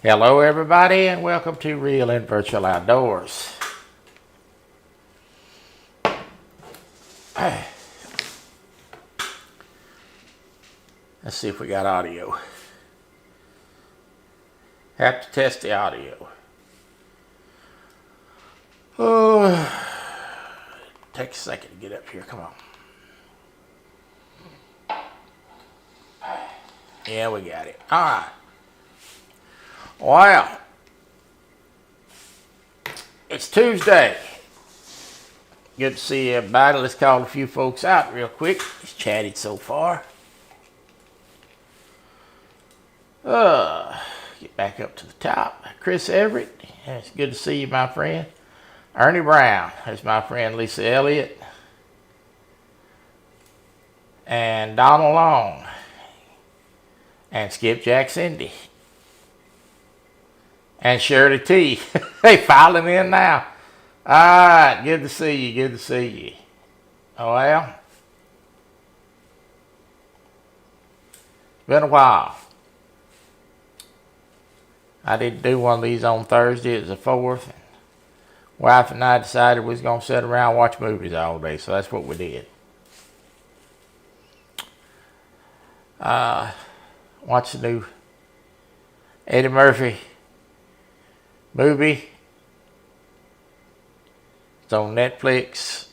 Hello everybody and welcome to Real and Virtual Outdoors. Let's see if we got audio. Have to test the audio. Oh, take a second to get up here, come on. Yeah, we got it. Alright. Well, it's Tuesday. Good to see everybody. Let's call a few folks out real quick. It's chatted so far. Get back up to the top. Chris Everett, it's good to see you, my friend. Ernie Brown, there's my friend Lisa Elliott. And Donald Long. And Skipjack Cindy. And Shirley T. They filing in now. Alright, good to see you, good to see you. Oh well. Been a while. I did do one of these on Thursday. It was the 4th. And wife and I decided we was going to sit around and watch movies all day, so that's what we did. Watched the new Eddie Murphy movie. It's on Netflix.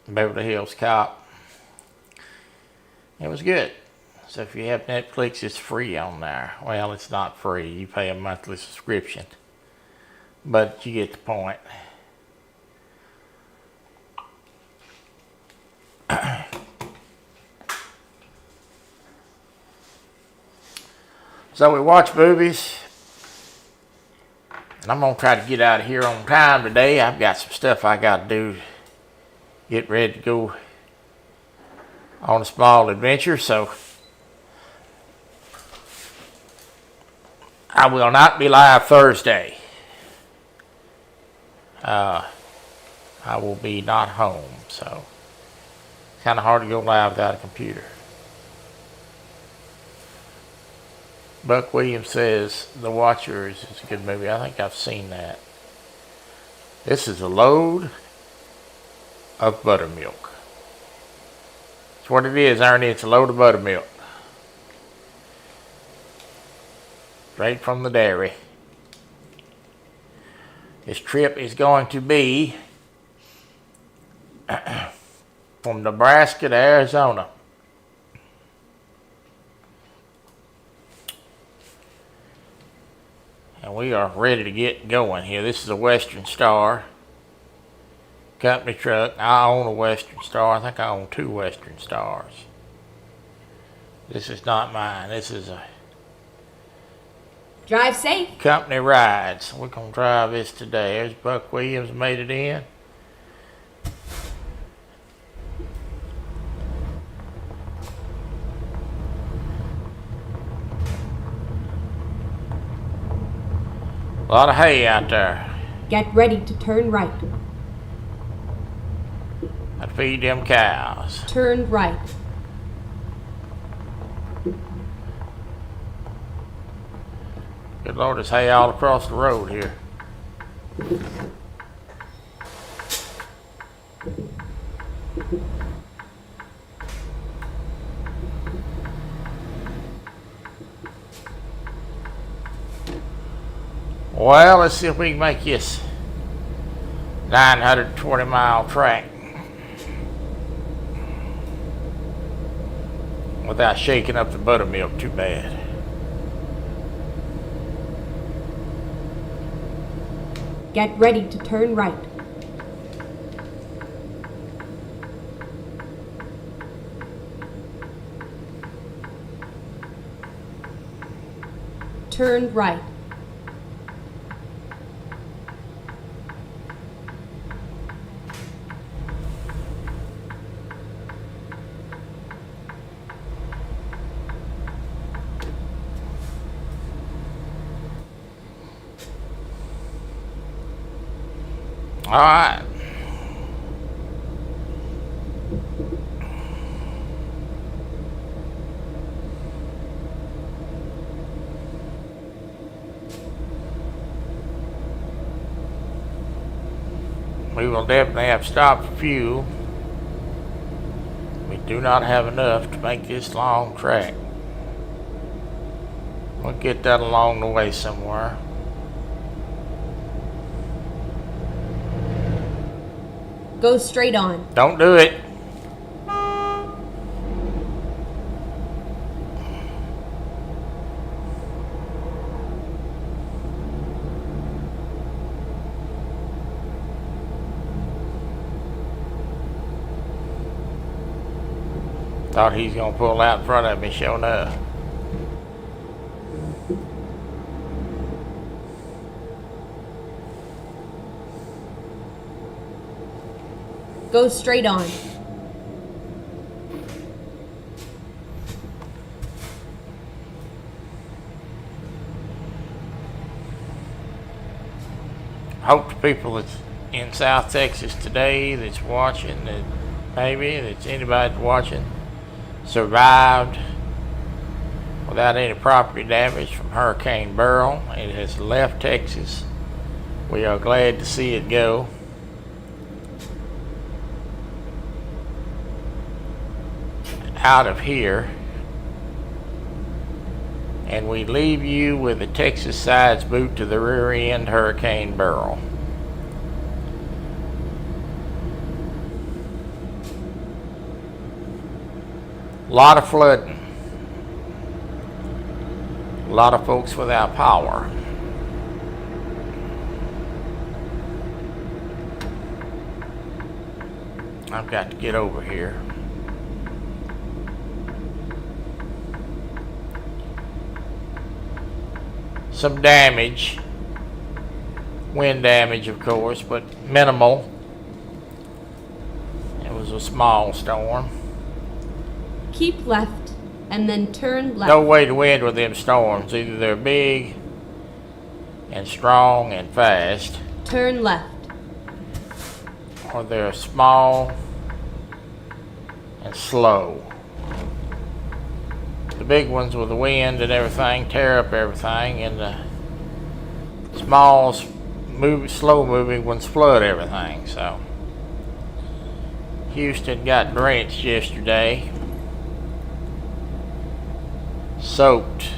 Beverly Hills Cop. It was good. So if you have Netflix, it's free on there. Well, it's not free. You pay a monthly subscription. But you get the point. So we watch movies. And I'm going to try to get out of here on time today. I've got some stuff I got to do. Get ready to go on a small adventure. So I will not be live Thursday. I will be not home. So it's kind of hard to go live without a computer. Buck Williams says The Watchers is a good movie. I think I've seen that. This is a load of buttermilk. That's what it is, Ernie. It's a load of buttermilk. Straight from the dairy. This trip is going to be from Nebraska to Arizona. And we are ready to get going here. This is a Western Star company truck. I own a Western Star. I think I own 2 Western Stars. This is not mine. This is a drive safe. Company rides. We're going to drive this today. There's Buck Williams made it in. A lot of hay out there. Get ready to turn right. I feed them cows. Turn right. Good Lord, there's hay all across the road here. Well, let's see if we can make this 920-mile track without shaking up the buttermilk too bad. Get ready to turn right. Turn right. All right. We will definitely have to stop for fuel. We do not have enough to make this long track. We'll get that along the way somewhere. Go straight on. Don't do it. Thought he's gonna pull out in front of me, sure enough. Go straight on. Hope the people that's in South Texas today that's watching, that maybe that's anybody that's watching, survived without any property damage from Hurricane Beryl. It has left Texas. We are glad to see it go. Out of here, and we leave you with the Texas side's boot to the rear end, Hurricane Beryl. A lot of flooding, a lot of folks without power. I've got to get over here. Some damage, wind damage of course, but minimal. It was a small storm. Keep left and then turn left. No way to win with them storms. Either they're big and strong and fast, Turn left. or they're small and slow. The big ones with the wind and everything tear up everything, and the small, slow moving ones flood everything. So Houston got drenched yesterday, soaked.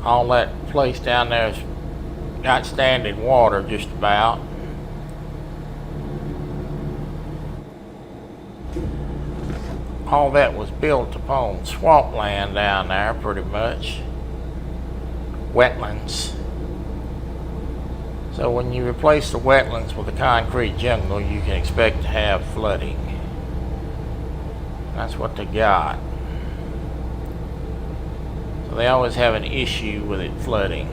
All that place down there's got standing water just about. All that was built upon swampland down there, pretty much. Wetlands. So when you replace the wetlands with a concrete jungle, you can expect to have flooding. That's what they got. So they always have an issue with it flooding.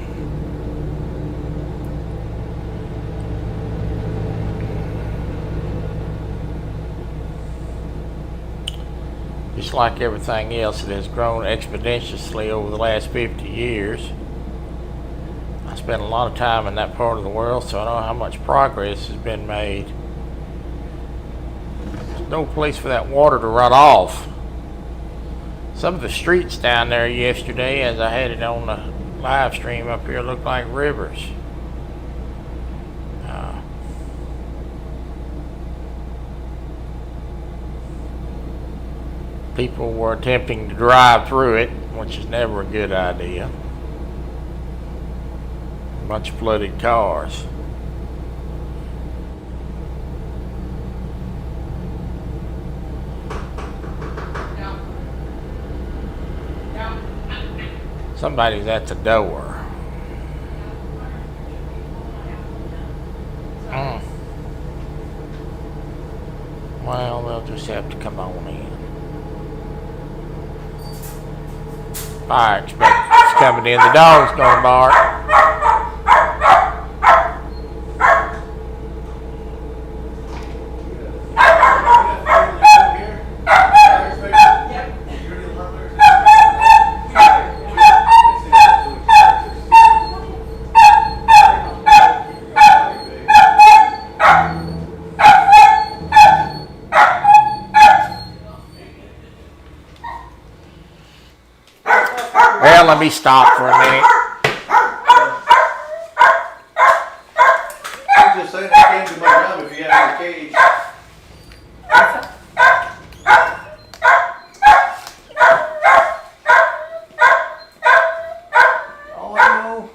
Just like everything else, it has grown exponentially over the last 50 years. I spent a lot of time in that part of the world, so I know how much progress has been made. There's no place for that water to run off. Some of the streets down there yesterday, as I had it on the live stream up here, looked like rivers. People were attempting to drive through it, which is never a good idea. A bunch of flooded cars. Somebody's at the door. Well, they'll just have to come on in. Fire extinguisher's coming in. The dog's gonna bark. Well, let me stop for a minute. just saying I can't do my job if you have a cage. Oh, I know.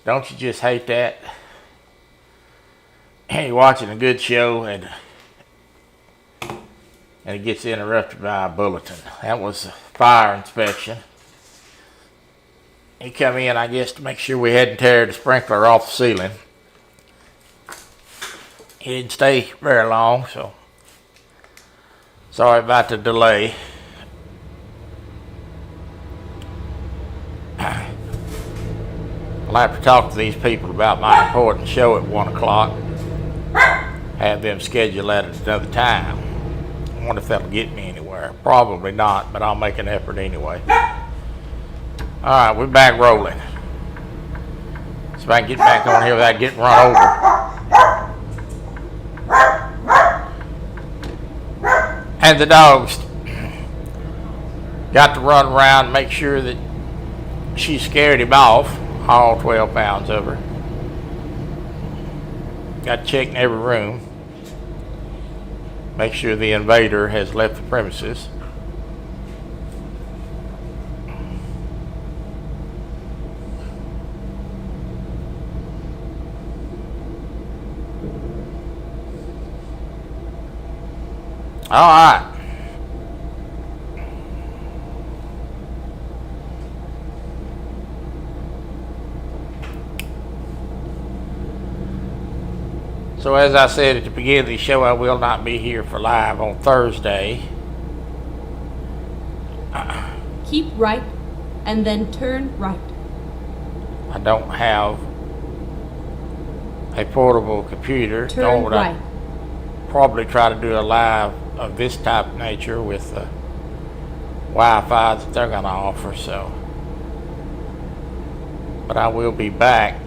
Don't you just hate that? You're watching a good show and it gets interrupted by a bulletin. That was a fire inspection. He come in, I guess, to make sure we hadn't tear the sprinkler off the ceiling. He didn't stay very long, so sorry about the delay. I'll have to talk to these people about my important show at 1 o'clock. Have them schedule that at another time. I wonder if that'll get me anywhere. Probably not, but I'll make an effort anyway. Alright, we're back rolling. See if I can get back on here without getting run over. And the dogs got to run around and make sure that she scared him off. All 12 pounds of her. Got to check in every room. Make sure the invader has left the premises. All right. So as I said at the beginning of the show, I will not be here for live on Thursday. Keep right and then turn right. I don't have a portable computer. Turn Nor would right. I probably try to do a live of this type of nature with the Wi-Fi that they're going to offer. So, but I will be back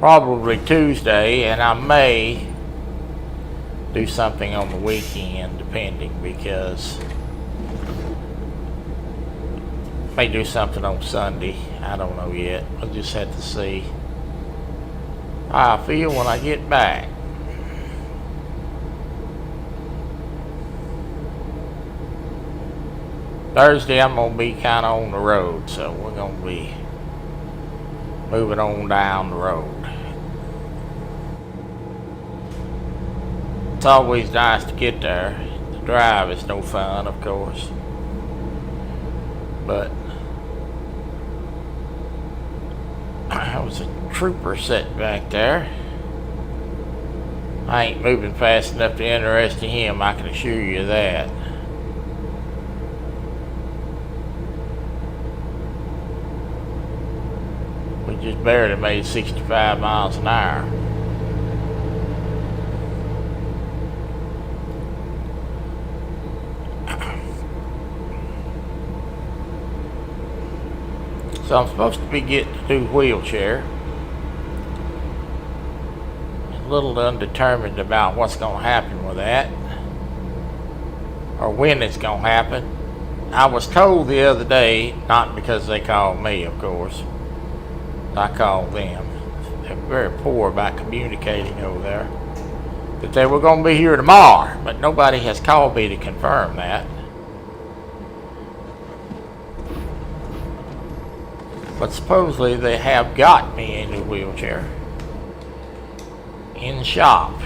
probably Tuesday, and I may do something on the weekend, depending, because may do something on Sunday. I don't know yet. I'll just have to see how I feel when I get back. Thursday I'm going to be kind of on the road, so we're going to be moving on down the road. It's always nice to get there. The drive is no fun, of course, but there was a trooper sitting back there. I ain't moving fast enough to interest him, I can assure you that. We just barely made 65 miles an hour. So I'm supposed to be getting a new wheelchair. A little undetermined about what's going to happen with that, or when it's going to happen. I was told the other day, not because they called me, of course, I called them. They're very poor about communicating over there. That they were going to be here tomorrow, but nobody has called me to confirm that. But supposedly they have got me a new wheelchair in the shop.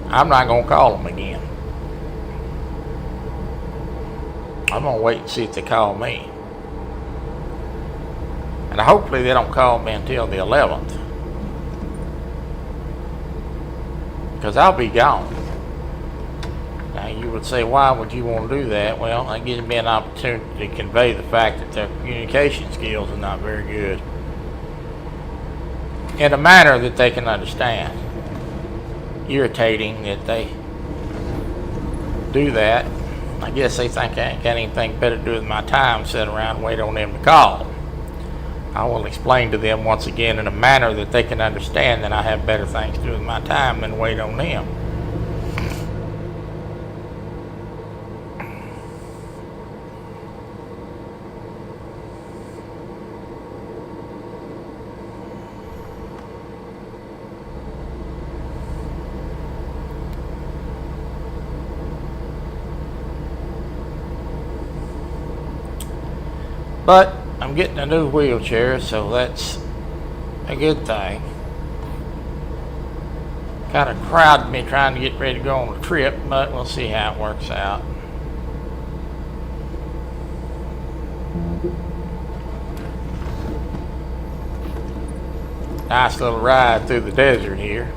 I'm not going to call them again. I'm going to wait and see if they call me. And hopefully they don't call me until the 11th. Because I'll be gone. Now you would say, why would you want to do that? Well, that gives me an opportunity to convey the fact that their communication skills are not very good. In a manner that they can understand. Irritating that they do that. I guess they think I ain't got anything better to do with my time, sit around and wait on them to call. I will explain to them once again in a manner that they can understand that I have better things to do with my time than wait on them. But I'm getting a new wheelchair, so that's a good thing. Kind of crowded me trying to get ready to go on a trip, but we'll see how it works out. Nice little ride through the desert here.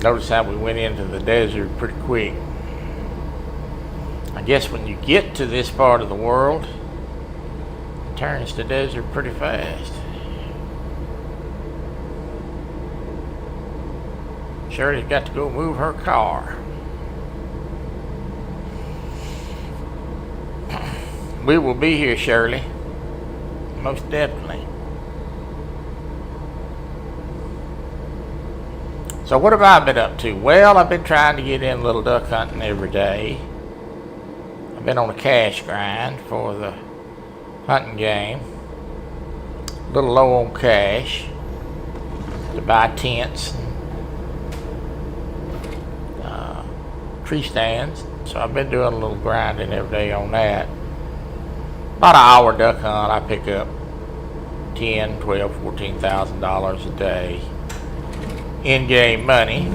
Notice how we went into the desert pretty quick. I guess when you get to this part of the world, it turns to desert pretty fast. Shirley's got to go move her car. We will be here, Shirley. Most definitely. So what have I been up to? Well, I've been trying to get in a little duck hunting every day. I've been on a cash grind for the hunting game. A little low on cash to buy tents, tree stands. So I've been doing a little grinding every day on that. About an hour duck hunt, I pick up $10,000, $12,000, $14,000 a day. In-game money,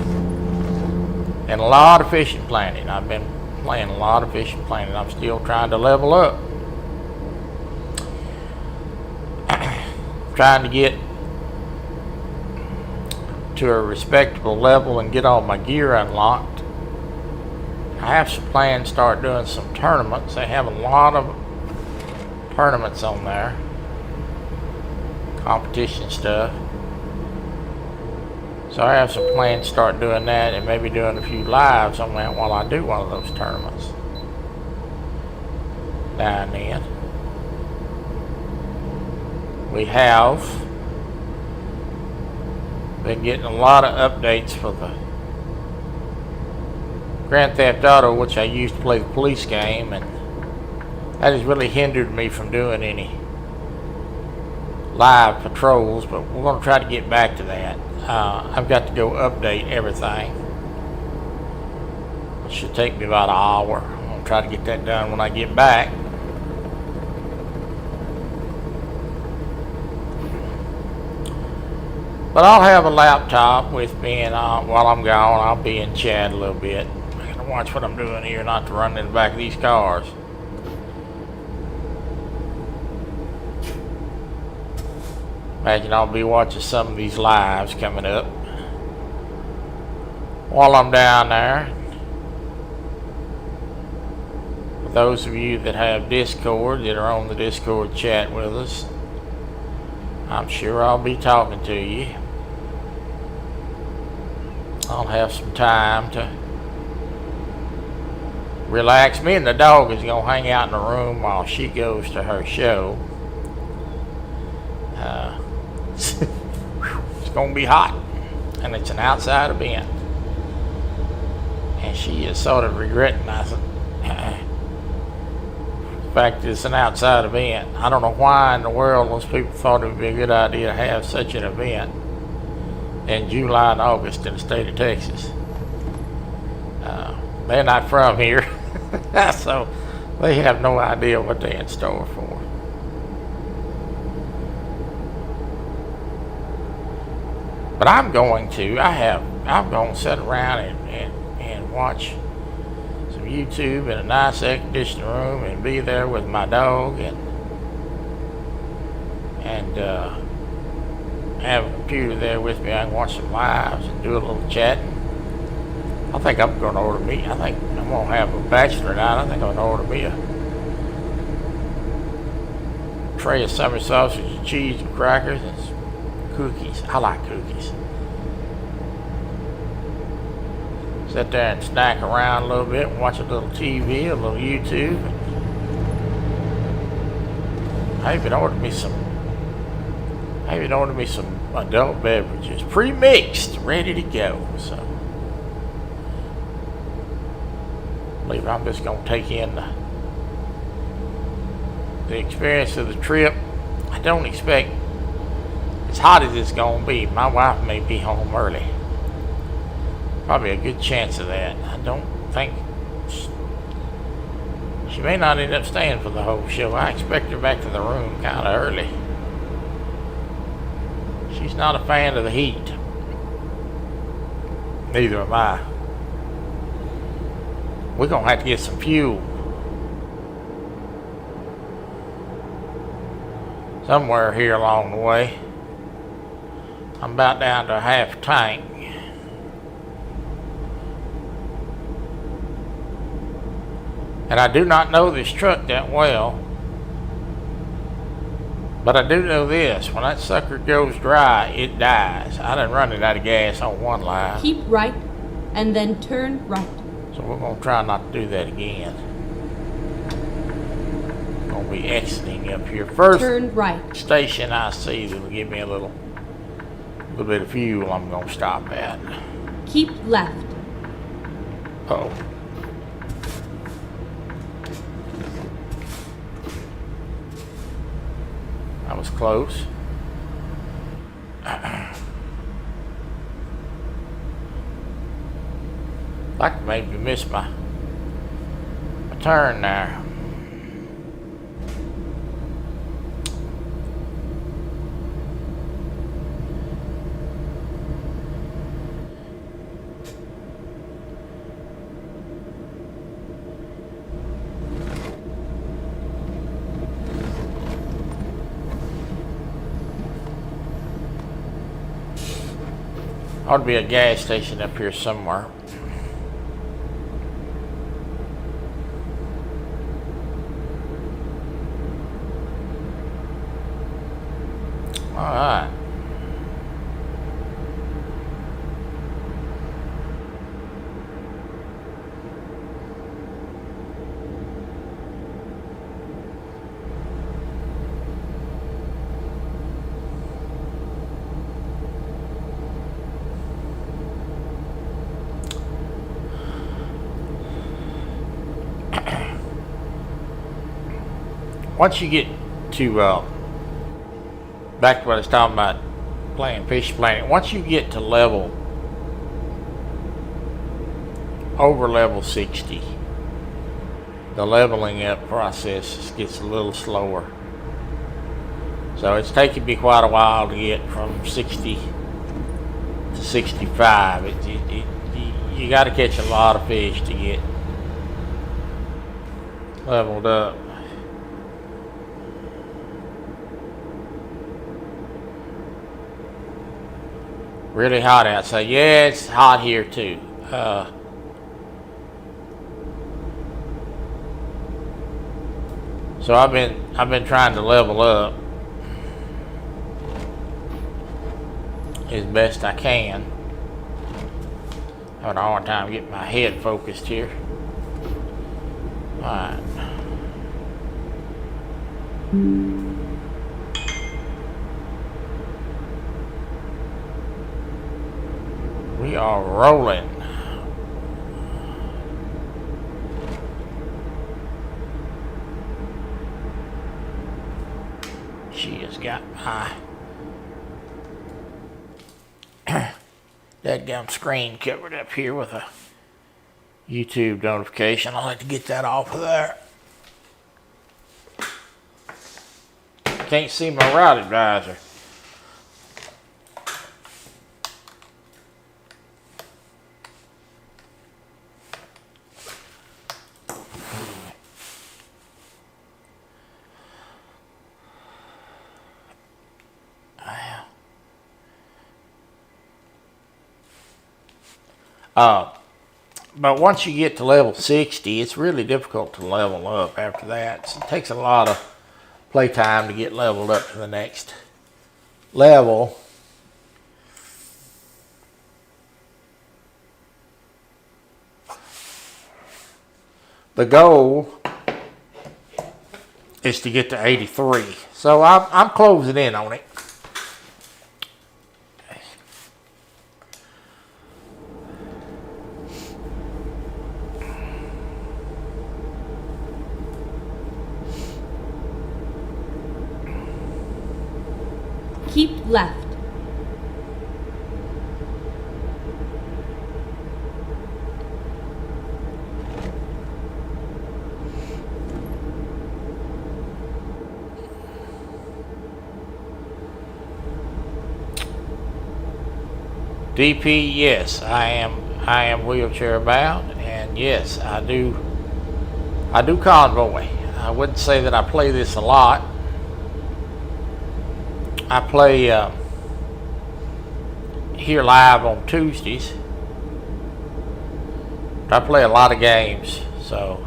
and a lot of fishing planning. I've been playing a lot of fishing planning. I'm still trying to level up. Trying to get to a respectable level and get all my gear unlocked. I have some plans to start doing some tournaments. They have a lot of tournaments on there. Competition stuff. So I have some plans to start doing that and maybe doing a few lives on that while I do one of those tournaments. Now and then. We have been getting a lot of updates for the Grand Theft Auto, which I used to play the police game, and that has really hindered me from doing any live patrols, but we're going to try to get back to that. I've got to go update everything. It should take me about an hour. I'm going to try to get that done when I get back. But I'll have a laptop with me, and while I'm gone, I'll be in chat a little bit. I gotta watch what I'm doing here, not to run in the back of these cars. Imagine I'll be watching some of these lives coming up while I'm down there. For those of you that have Discord, that are on the Discord chat with us, I'm sure I'll be talking to you. I'll have some time to relax. Me and the dog is gonna hang out in the room while she goes to her show. It's gonna be hot, and it's an outside event. And she is sort of regretting the fact that it's an outside event. I don't know why in the world those people thought it would be a good idea to have such an event in July and August in the state of Texas. They're not from here, so they have no idea what they're in store for. But I'm going to sit around and watch some YouTube in a nice air conditioned room and be there with my dog and have a computer there with me. I can watch some lives and do a little chatting. I think I'm going to order me. I think I'm going to have a bachelor night. I think I'm going to order me a tray of summer sausage and cheese and crackers and some cookies. I like cookies. Sit there and snack around a little bit and watch a little TV, a little YouTube. I even ordered me some adult beverages, pre-mixed, ready to go. So I believe I'm just gonna take in the experience of the trip. I don't expect, as hot as it's gonna be, my wife may be home early. Probably a good chance of that. I don't think she may not end up staying for the whole show. I expect her back to the room kind of early. She's not a fan of the heat. Neither am I. We're gonna have to get some fuel somewhere here along the way. I'm about down to a half tank. And I do not know this truck that well, but I do know this: when that sucker goes dry, it dies. I done run it out of gas on one line. Keep right, and then turn right. So we're going to try not to do that again. Going to be exiting up here. First Turn right. station I see that'll give me a little bit of fuel, I'm going to stop at. Keep left. Oh. That was close. Like to maybe miss my turn there. Ought to be a gas station up here somewhere. All right. Once you get to back to what I was talking about, playing Fish Planet, once you get to over level 60, the leveling up process gets a little slower. So it's taken me quite a while to get from 60 to 65. You got to catch a lot of fish to get leveled up. Really hot outside. Yeah, it's hot here too. So I've been trying to level up as best I can. Having a hard time getting my head focused here. Alright. We are rolling. She has got my dadgum screen covered up here with a YouTube notification. I'll have to get that off of there. Can't see my route advisor. But once you get to level 60, it's really difficult to level up after that. So it takes a lot of playtime to get leveled up to the next level. The goal is to get to 83. So I'm closing in on it. Keep left. DP, yes, I am wheelchair bound, and yes, I do convoy. I wouldn't say that I play this a lot. I play here live on Tuesdays. I play a lot of games, so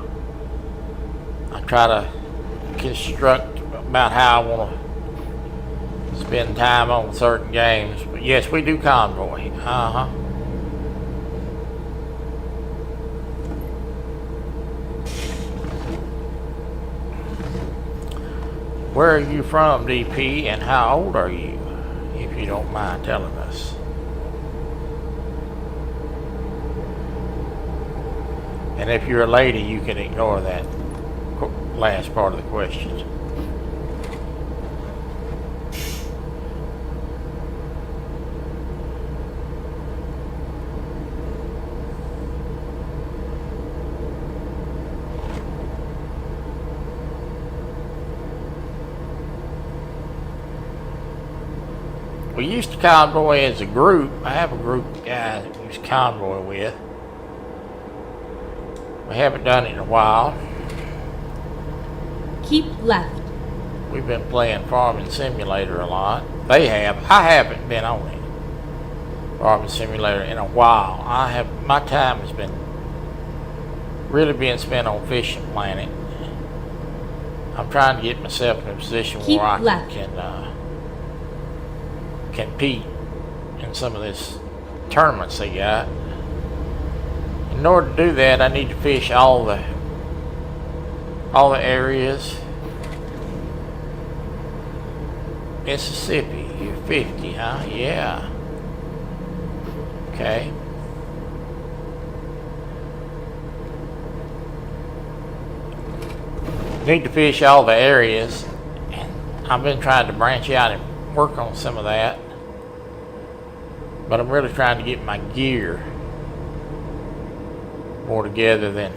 I try to construct about how I want to spend time on certain games. But yes, we do convoy. Where are you from, DP, and how old are you, if you don't mind telling us? And if you're a lady, you can ignore that last part of the question. We used to convoy as a group. I have a group of guys that we used to convoy with. We haven't done it in a while. Keep left. We've been playing Farming Simulator a lot. They have. I haven't been on it. Farming Simulator in a while. My time has been really being spent on Fishing Planet. I'm trying to get myself in a position Keep where I left. can compete in some of this tournaments they got. In order to do that, I need to fish all the areas. Mississippi, you're 50, huh? Yeah. Okay. Need to fish all the areas. And I've been trying to branch out and work on some of that. But I'm really trying to get my gear more together than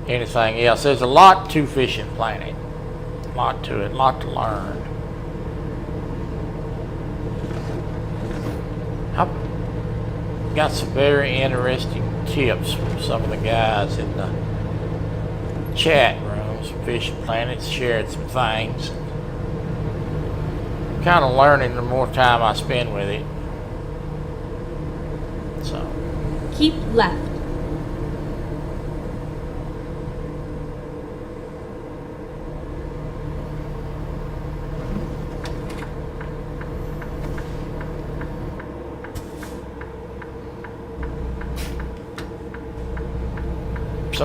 anything else. There's a lot to Fishing Planet. A lot to it, a lot to learn. I've got some very interesting tips from some of the guys in the chat rooms from Fishing Planet, shared some things. I'm kind of learning the more time I spend with it. So. Keep left.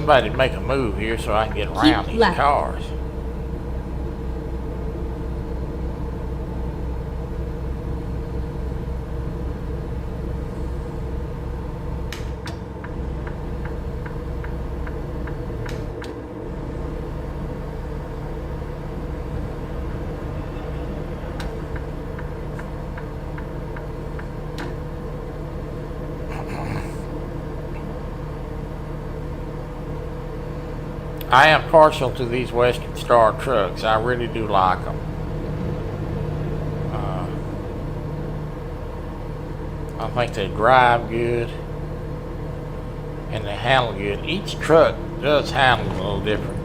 somebody to make a move here so I can get around these left. cars. I am partial to these Western Star trucks. I really do like them. I think they drive good and they handle good. Each truck does handle a little different.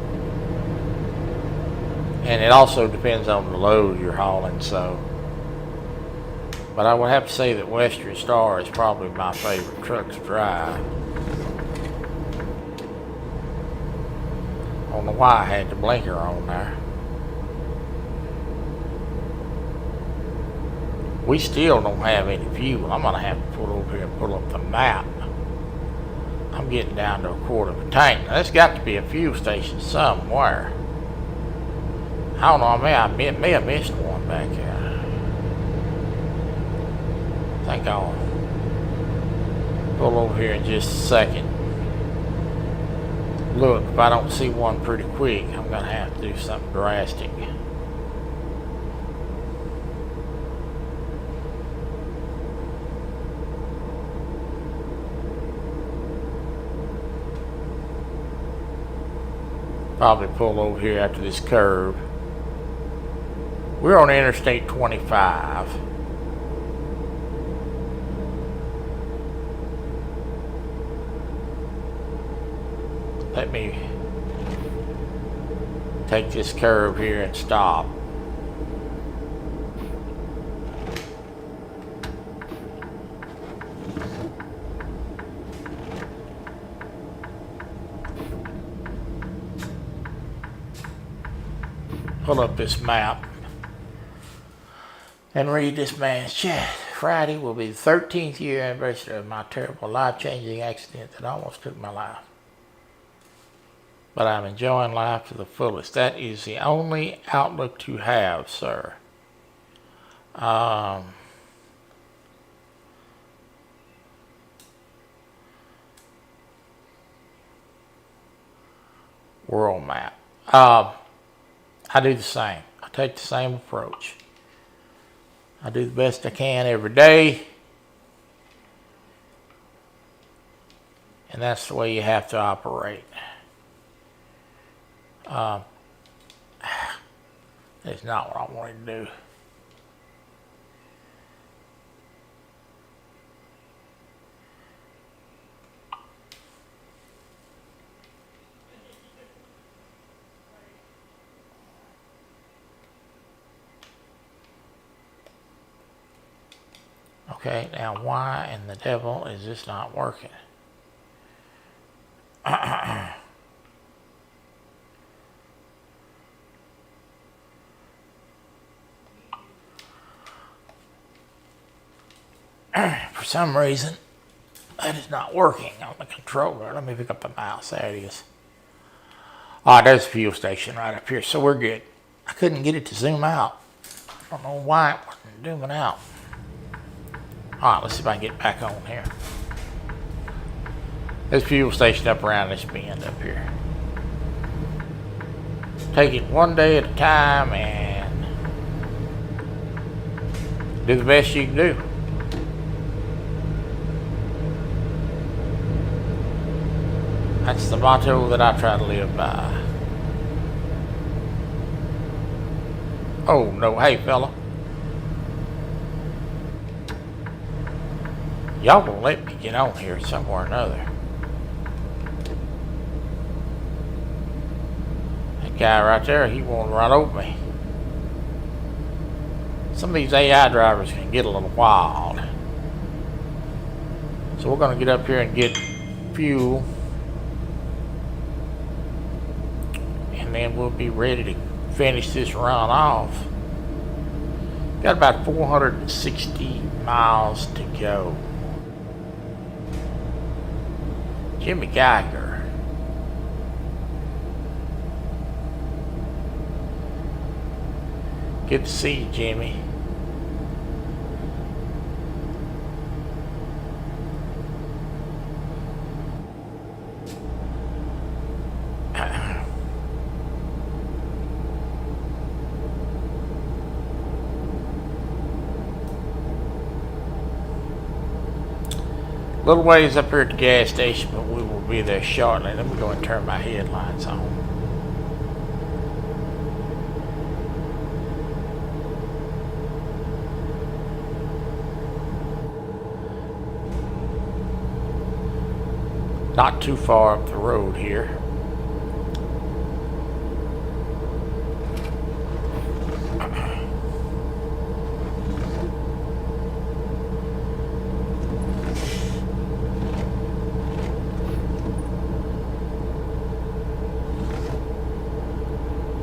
And it also depends on the load you're hauling, so. But I would have to say that Western Star is probably my favorite truck to drive. I don't know why I had the blinker on there. We still don't have any fuel. I'm gonna have to pull over here and pull up the map. I'm getting down to a quarter of a tank. Now, there's got to be a fuel station somewhere. I don't know, I may have missed one back here. I think I'll pull over here in just a second. Look, if I don't see one pretty quick, I'm gonna have to do something drastic. Probably pull over here after this curve. We're on Interstate 25. Let me take this curve here and stop. Pull up this map and read this man's chat. Friday will be the 13th year anniversary of my terrible life-changing accident that almost took my life. But I'm enjoying life to the fullest. That is the only outlook to have, sir. World map. I do the same. I take the same approach. I do the best I can every day. And that's the way you have to operate. That's not what I wanted to do. Okay, now why in the devil is this not working? For some reason, that is not working on the controller. Let me pick up the mouse. There it is. Ah, there's a fuel station right up here, so we're good. I couldn't get it to zoom out. I don't know why it wasn't zooming out. Alright, let's see if I can get back on here. There's a fuel station up around this bend up here. Take it one day at a time and do the best you can do. That's the motto that I try to live by. Oh no, hey fella. Y'all gonna let me get on here somewhere or another. That guy right there, he won't run over me. Some of these AI drivers can get a little wild. So we're gonna get up here and get fuel. And then we'll be ready to finish this run off. Got about 460 miles to go. Jimmy Geiger. Good to see you, Jimmy. Little ways up here at the gas station, but we will be there shortly. Let me go and turn my headlights on. Not too far up the road here.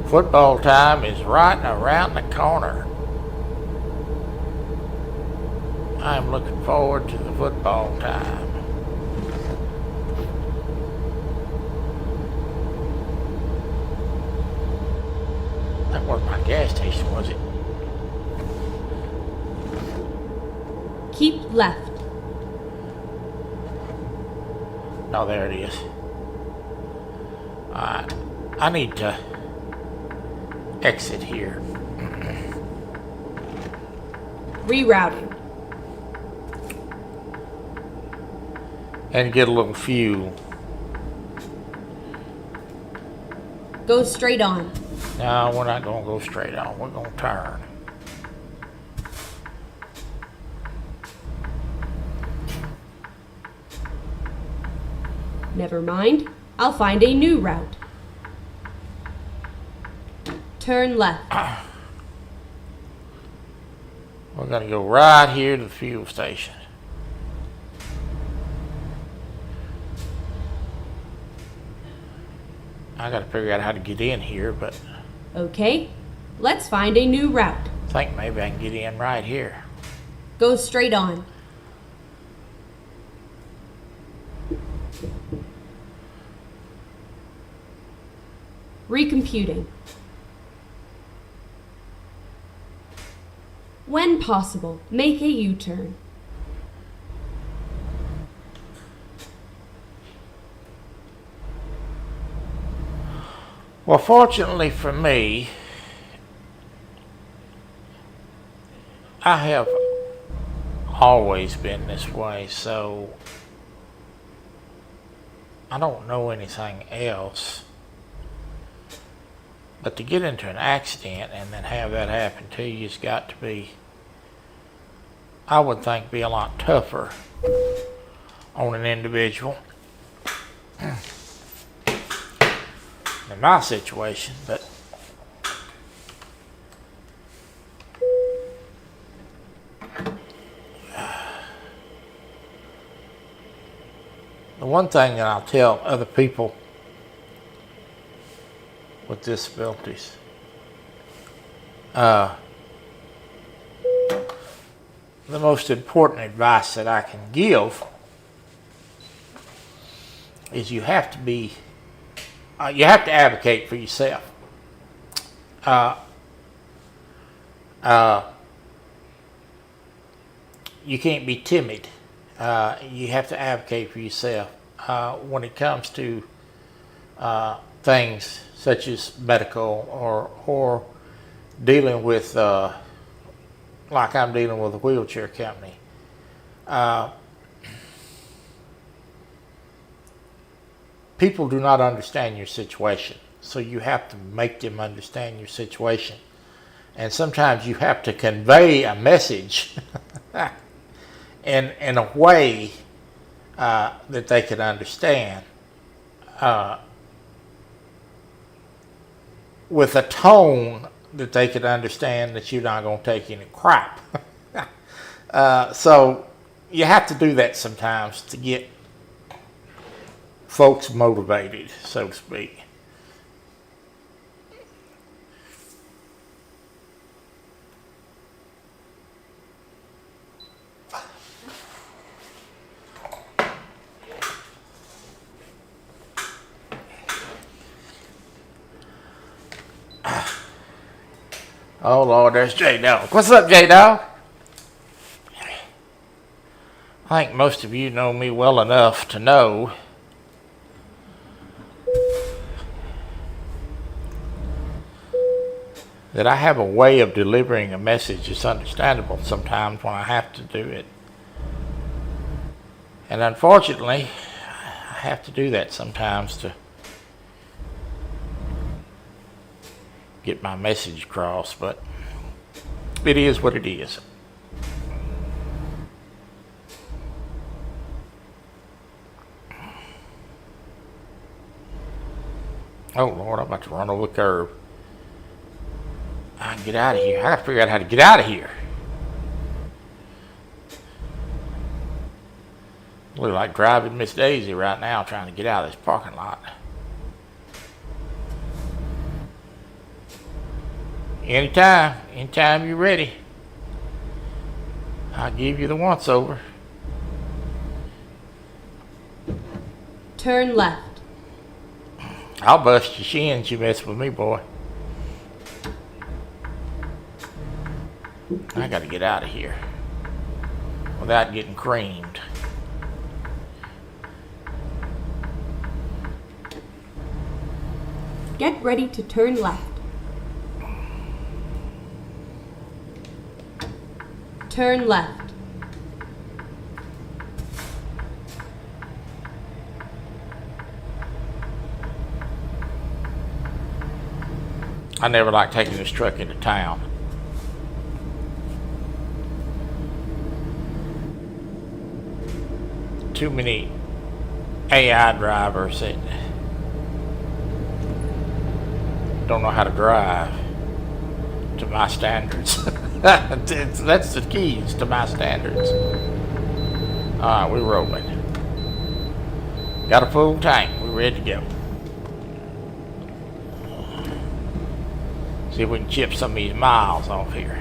Football time is right around the corner. I'm looking forward to the football time. That wasn't my gas station, was it? Keep left. Oh, there it is. Alright, I need to exit here. Rerouting. And get a little fuel. Go straight on. No, we're not going to go straight on. We're going to turn. Never mind. I'll find a new route. Turn left. We're going to go right here to the fuel station. I got to figure out how to get in here, but Okay. Let's find a new route. I think maybe I can get in right here. Go straight on. Recomputing. When possible, make a U-turn. Well, fortunately for me, I have always been this way, so I don't know anything else. But to get into an accident and then have that happen to you has got to be, I would think, be a lot tougher on an individual in my situation, but the one thing that I'll tell other people with disabilities, the most important advice that I can give is you have to be, you have to advocate for yourself. You can't be timid. You have to advocate for yourself when it comes to things such as medical or dealing with, like I'm dealing with a wheelchair company. People do not understand your situation, so you have to make them understand your situation. And sometimes you have to convey a message in a way that they can understand, with a tone that they can understand that you're not going to take any crap. So you have to do that sometimes to get folks motivated, so to speak. Oh Lord, there's J-Dog. What's up, J-Dog? I think most of you know me well enough to know that I have a way of delivering a message that's understandable sometimes when I have to do it. And unfortunately, I have to do that sometimes to get my message across, but it is what it is. Oh Lord, I'm about to run over the curb. I can get out of here. I gotta figure out how to get out of here. Look like driving Miss Daisy right now, trying to get out of this parking lot. Anytime you're ready, I'll give you the once over. Turn left. I'll bust your shins, you mess with me, boy. I gotta get out of here without getting creamed. Get ready to turn left. Turn left. I never like taking this truck into town. Too many AI drivers that don't know how to drive to my standards. That's the keys to my standards. Alright, we're rolling. Got a full tank. We're ready to go. See if we can chip some of these miles off here.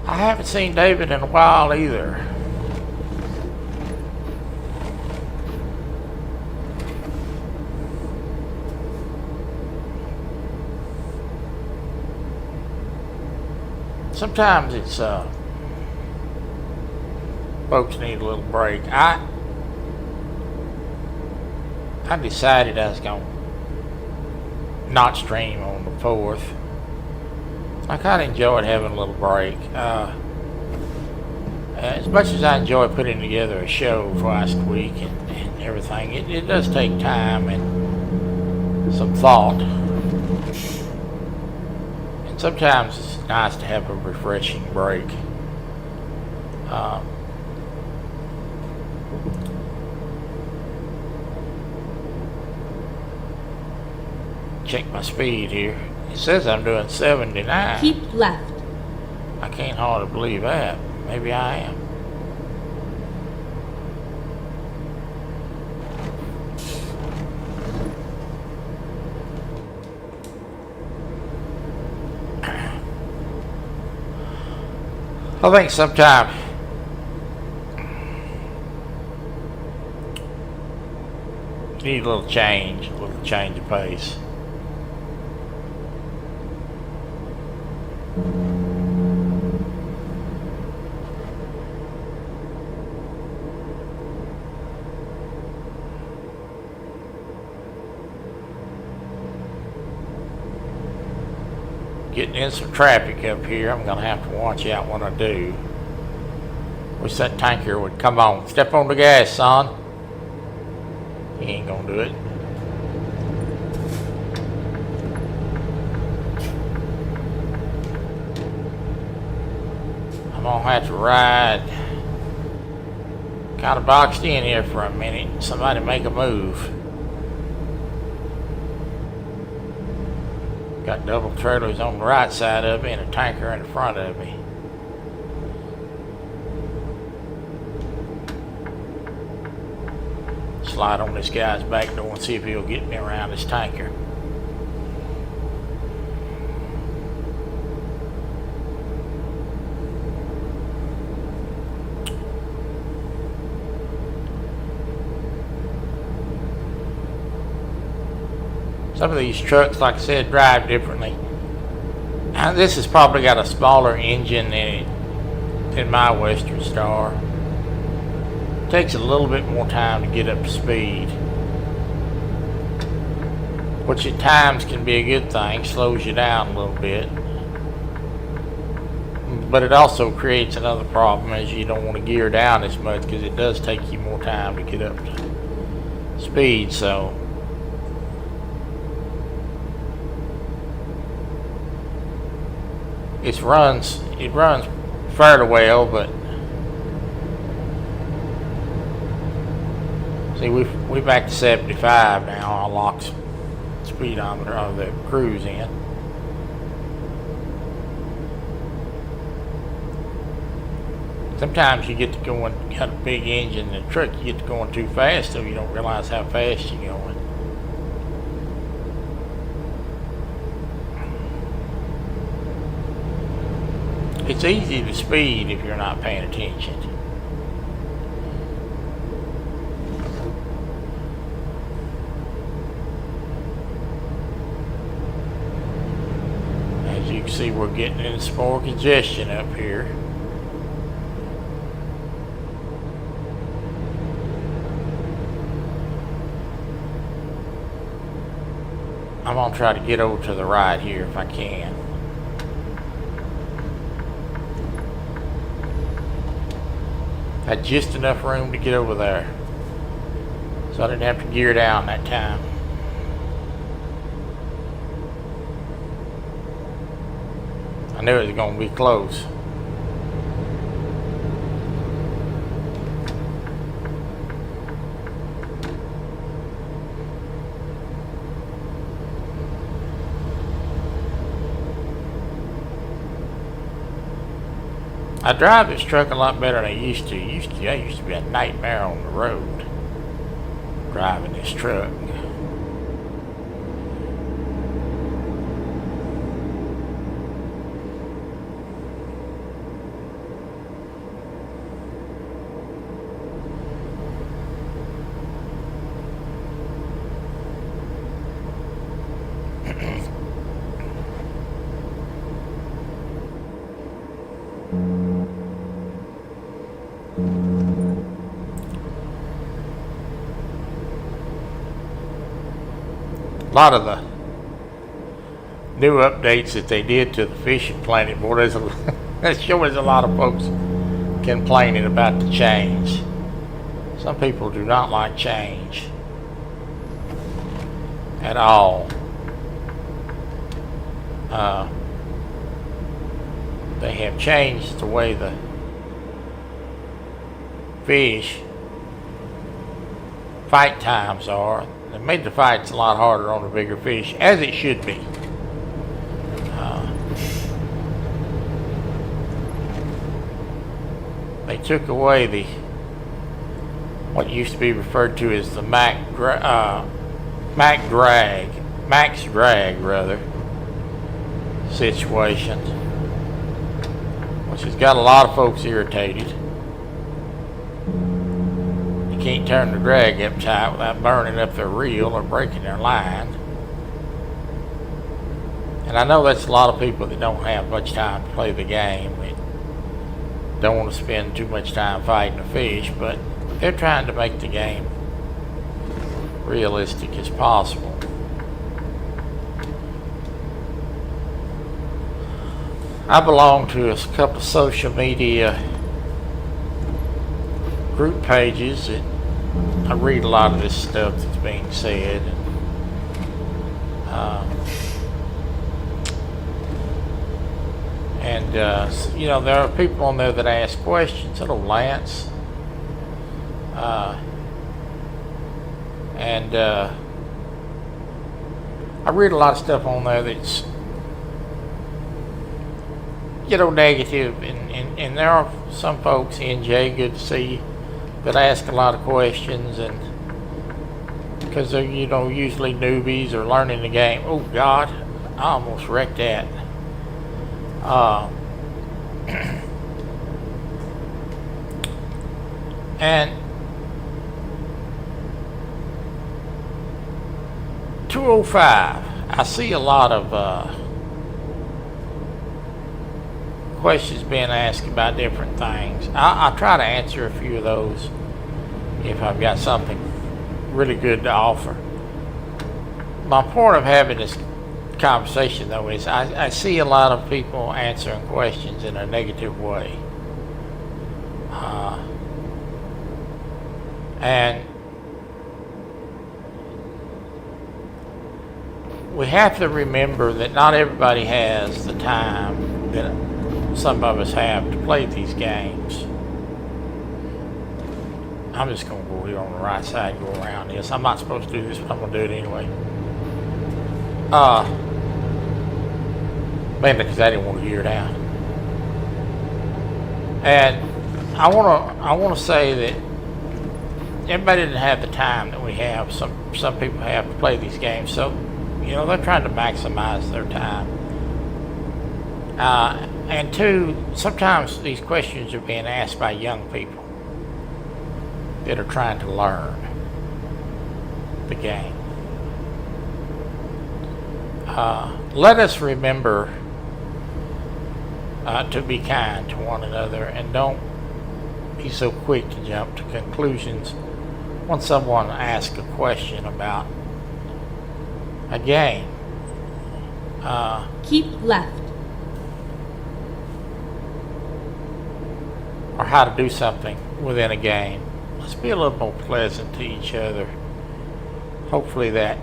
I haven't seen David in a while either. Sometimes it's folks need a little break. I decided I was gonna not stream on the 4th. I kind of enjoyed having a little break. As much as I enjoy putting together a show twice a week and everything, it does take time and some thought. And sometimes it's nice to have a refreshing break. Check my speed here. It says I'm doing 79. Keep left. I can't hardly believe that. Maybe I am. I think sometimes you need a little change of pace. Getting in some traffic up here. I'm gonna have to watch out when I do. Wish that tanker would come on. Step on the gas, son. He ain't gonna do it. I'm gonna have to ride. Kind of boxed in here for a minute. Somebody make a move. Got double trailers on the right side of me and a tanker in the front of me. slide on this guy's back door and see if he'll get me around this tanker. Some of these trucks, like I said, drive differently. This has probably got a smaller engine in it than my Western Star. Takes a little bit more time to get up to speed, which at times can be a good thing, slows you down a little bit. But it also creates another problem, as you don't want to gear down as much because it does take you more time to get up to speed. So it runs fairly well, but see, we back to 75 now. I'll lock speedometer of the cruise in. Sometimes you get to going, got a big engine in the truck, you get to going too fast, so you don't realize how fast you're going. It's easy to speed if you're not paying attention. As you can see, we're getting into some more congestion up here. I'm going to try to get over to the right here if I can. Had just enough room to get over there, so I didn't have to gear down that time. I knew it was going to be close. I drive this truck a lot better than I used to. I used to be a nightmare on the road driving this truck. A lot of the new updates that they did to the fishing planet, boy, that sure is a lot of folks complaining about the change. Some people do not like change at all. They have changed the way the fish fight times are. They made the fights a lot harder on the bigger fish, as it should be. They took away what used to be referred to as the max drag situation, which has got a lot of folks irritated. You can't turn the drag up tight without burning up their reel or breaking their line. And I know that's a lot of people that don't have much time to play the game. They don't want to spend too much time fighting the fish, but they're trying to make the game realistic as possible. I belong to a couple of social media group pages that I read a lot of this stuff that's being said. You know, there are people on there that ask questions. Hello, Lance. I read a lot of stuff on there that's, you know, negative, and there are some folks, NJ, good to see you, that ask a lot of questions, and because they're, you know, usually newbies or learning the game. Oh God, I almost wrecked that. And 205, I see a lot of questions being asked about different things. I'll try to answer a few of those if I've got something really good to offer. My point of having this conversation, though, is I see a lot of people answering questions in a negative way. And we have to remember that not everybody has the time that some of us have to play these games. I'm just going to go here on the right side and go around this. I'm not supposed to do this, but I'm going to do it anyway. Mainly because I didn't want to gear down. And I want to say that everybody didn't have the time that we have. Some people have to play these games, so you know they're trying to maximize their time. And two, sometimes these questions are being asked by young people that are trying to learn the game. Let us remember to be kind to one another, and don't be so quick to jump to conclusions when someone asks a question about a game. Keep left. Or how to do something within a game. Let's be a little more pleasant to each other. Hopefully that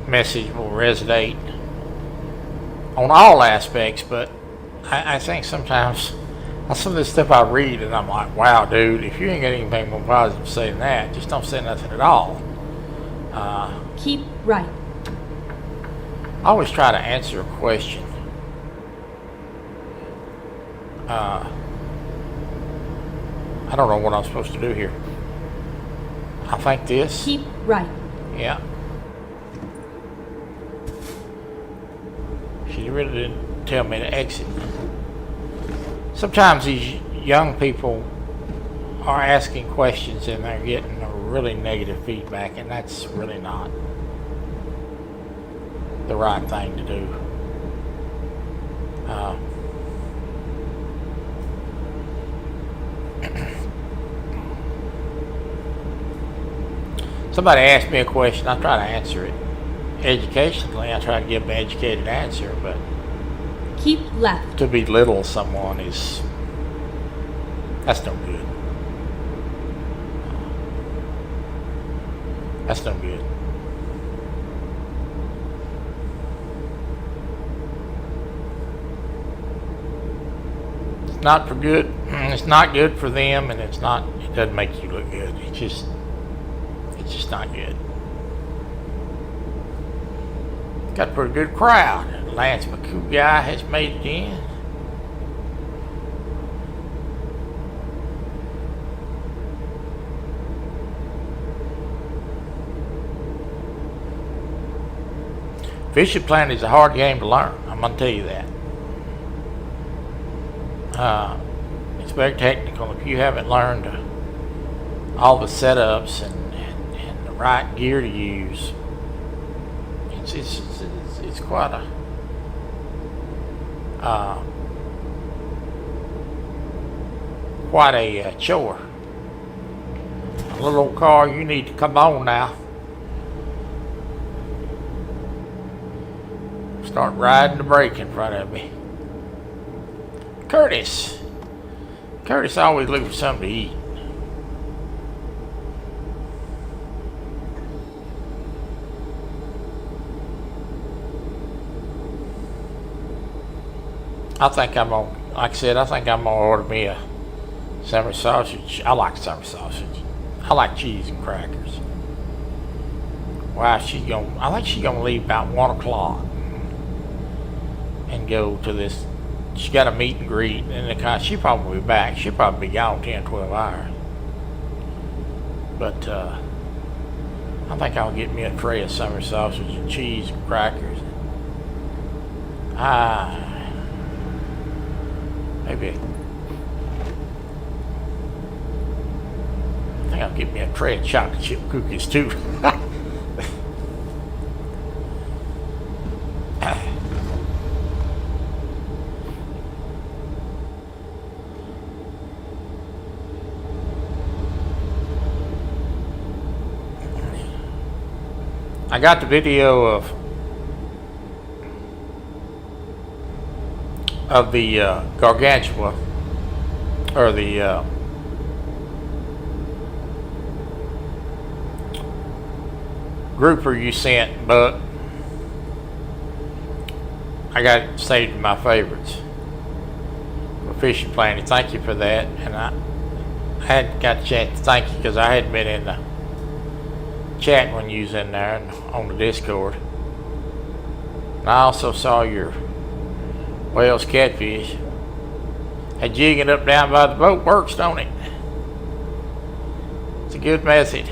message will resonate on all aspects, but I think sometimes some of this stuff I read and I'm like, wow, dude, if you ain't got anything more positive to say than that, just don't say nothing at all. Keep right. I always try to answer a question. I don't know what I'm supposed to do here. I think this. Keep right. Yeah. She really didn't tell me to exit. Sometimes these young people are asking questions and they're getting a really negative feedback, and that's really not the right thing to do. Somebody asked me a question, I try to answer it educationally. I try to give an educated answer, but Keep left. to belittle someone that's no good. That's no good. It's not for good. It's not good for them, and it doesn't make you look good. It's just not good. Got a pretty good crowd. Lance McCoo guy has made it in. Fishing plant is a hard game to learn. I'm going to tell you that. It's very technical. If you haven't learned all the setups and the right gear to use, it's quite a chore. A little old car, you need to come on now. Start riding the brake in front of me. Curtis always looking for something to eat. I think I'm gonna order me a summer sausage. I like summer sausage. I like cheese and crackers. Wow, I think she's gonna leave about 1 o'clock and go to this. She got a meet and greet, and she'll probably be back. She'll probably be gone 10, 12 hours. But I think I'll get me a tray of summer sausage and cheese and crackers. Maybe. I think I'll get me a tray of chocolate chip cookies too. I got the video of the gargantua, or the grouper you sent, but I got it saved in my favorites for Fishing Planet. Thank you for that. And I hadn't got a chance to thank you because I hadn't been in the chat when you was in there and on the Discord. And I also saw your Wales catfish. That jigging up down by the boat works, don't it? It's a good method.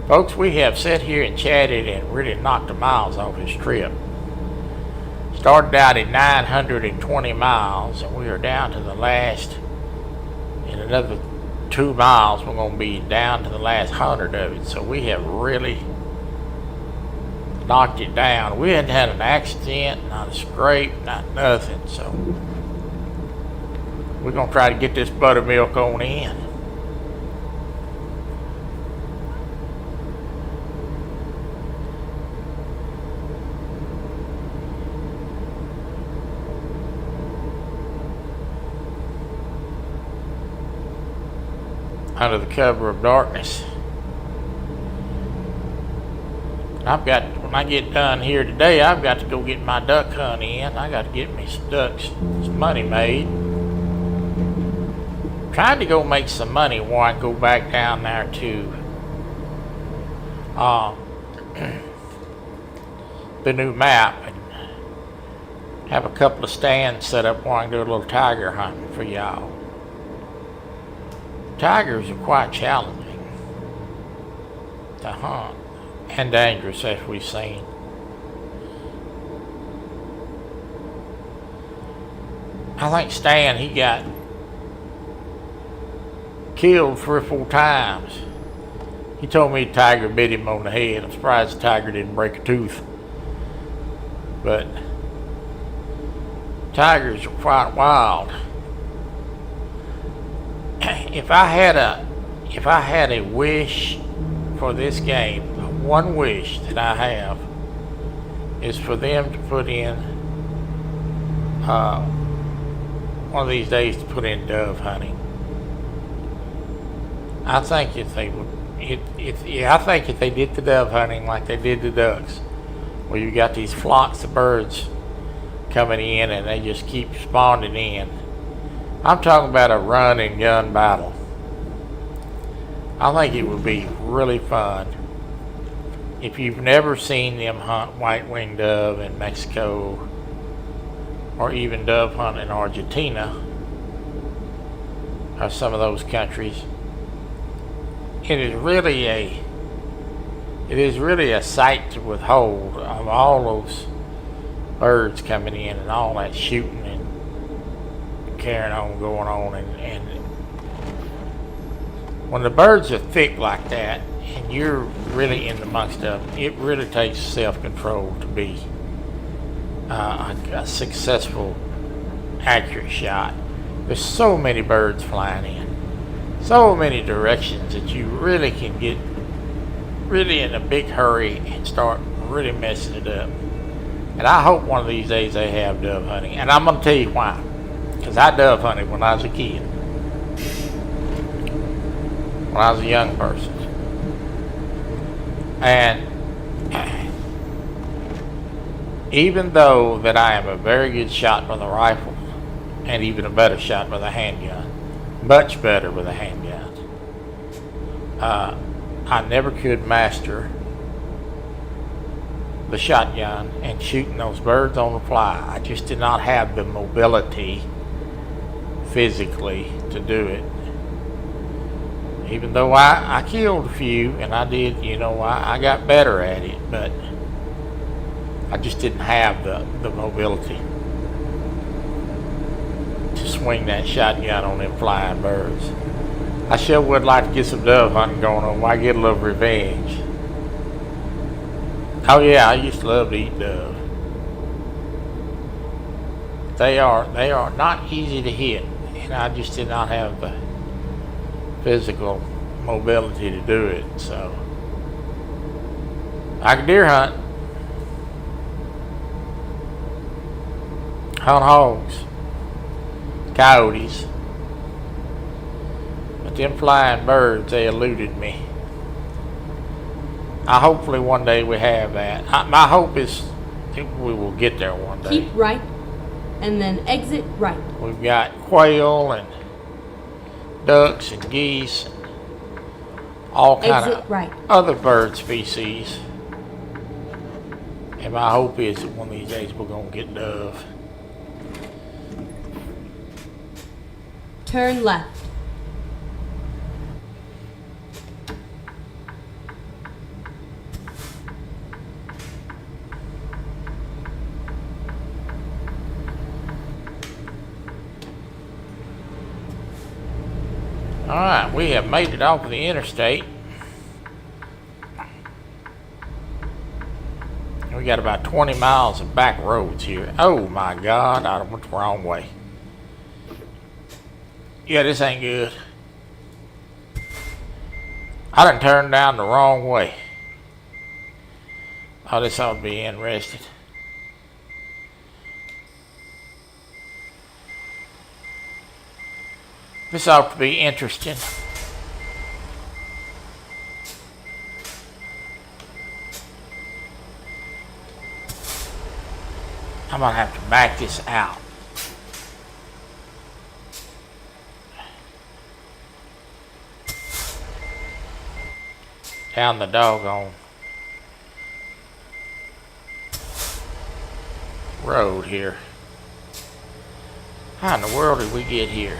Folks, we have sat here and chatted and really knocked the miles off this trip. Started out at 920 miles, and we are down to the last, in another 2 miles, we're going to be down to the last 100 of it. So we have really knocked it down. We hadn't had an accident, not a scrape, not nothing. So we're going to try to get this buttermilk on in. Under the cover of darkness. I've got, when I get done here today, I've got to go get my duck hunt in. I got to get me some ducks, some money made. Trying to go make some money while I go back down there to the new map and have a couple of stands set up while I can do a little tiger hunting for y'all. Tigers are quite challenging to hunt and dangerous, as we've seen. I think Stan, he got killed 3 or 4 times. He told me the tiger bit him on the head. I'm surprised the tiger didn't break a tooth. But tigers are quite wild. If I had a wish for this game, one wish that I have is for them to put in one of these days to put in dove hunting. I think if they would, I think if they did the dove hunting like they did the ducks, where you got these flocks of birds coming in and they just keep spawning in. I'm talking about a run and gun battle. I think it would be really fun. If you've never seen them hunt white-winged dove in Mexico, or even dove hunt in Argentina, or some of those countries, it is really a sight to withhold of all those birds coming in and all that shooting and carrying on, going on, and when the birds are thick like that and you're really in amongst them, it really takes self-control to be a successful, accurate shot. There's so many birds flying in, so many directions that you really can get really in a big hurry and start really messing it up. And I hope one of these days they have dove hunting, and I'm going to tell you why. Because I dove hunted when I was a kid. When I was a young person. And even though that I am a very good shot with a rifle, and even a better shot with a handgun, much better with a handgun, I never could master the shotgun and shooting those birds on the fly. I just did not have the mobility physically to do it. Even though I killed a few, and I did, I got better at it, but I just didn't have the mobility to swing that shotgun on them flying birds. I sure would like to get some dove hunting going on. I get a little revenge. Oh yeah, I used to love to eat dove. They are not easy to hit, and I just did not have the physical mobility to do it. So I could deer hunt, hunt hogs, coyotes, but them flying birds, they eluded me. Hopefully one day we have that. My hope is we will get there one day. Keep right, and then exit right. We've got quail and ducks and geese and all kind Exit of right. other bird species. And my hope is that one of these days we're going to get dove. Turn left. Alright, we have made it off of the interstate. We got about 20 miles of back roads here. Oh my God, I went the wrong way. Yeah, this ain't good. I done turned down the wrong way. Oh, this ought to be interesting. This ought to be interesting. I'm gonna have to back this out. Down the doggone road here. How in the world did we get here?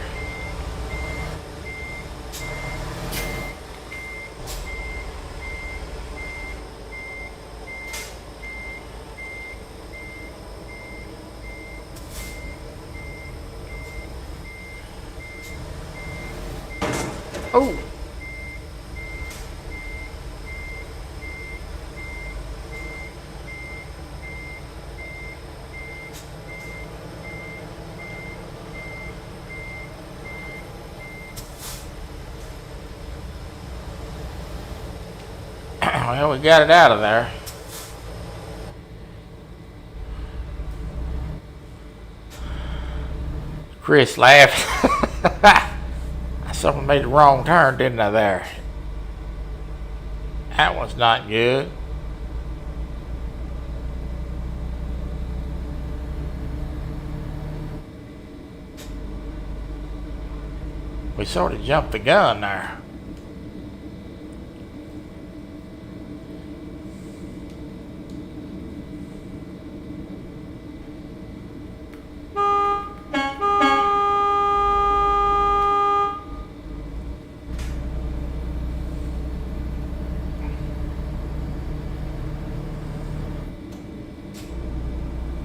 Oh! Well, we got it out of there. Chris laughed. Someone made the wrong turn, didn't I, there? That was not good. We sort of jumped the gun there.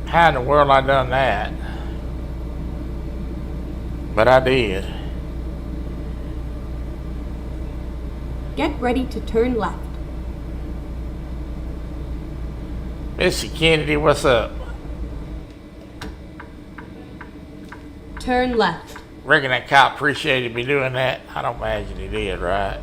How in the world I done that? But I did. Get ready to turn left. Missy Kennedy, what's up? Turn left. Reckon that cop appreciated me doing that? I don't imagine he did, right?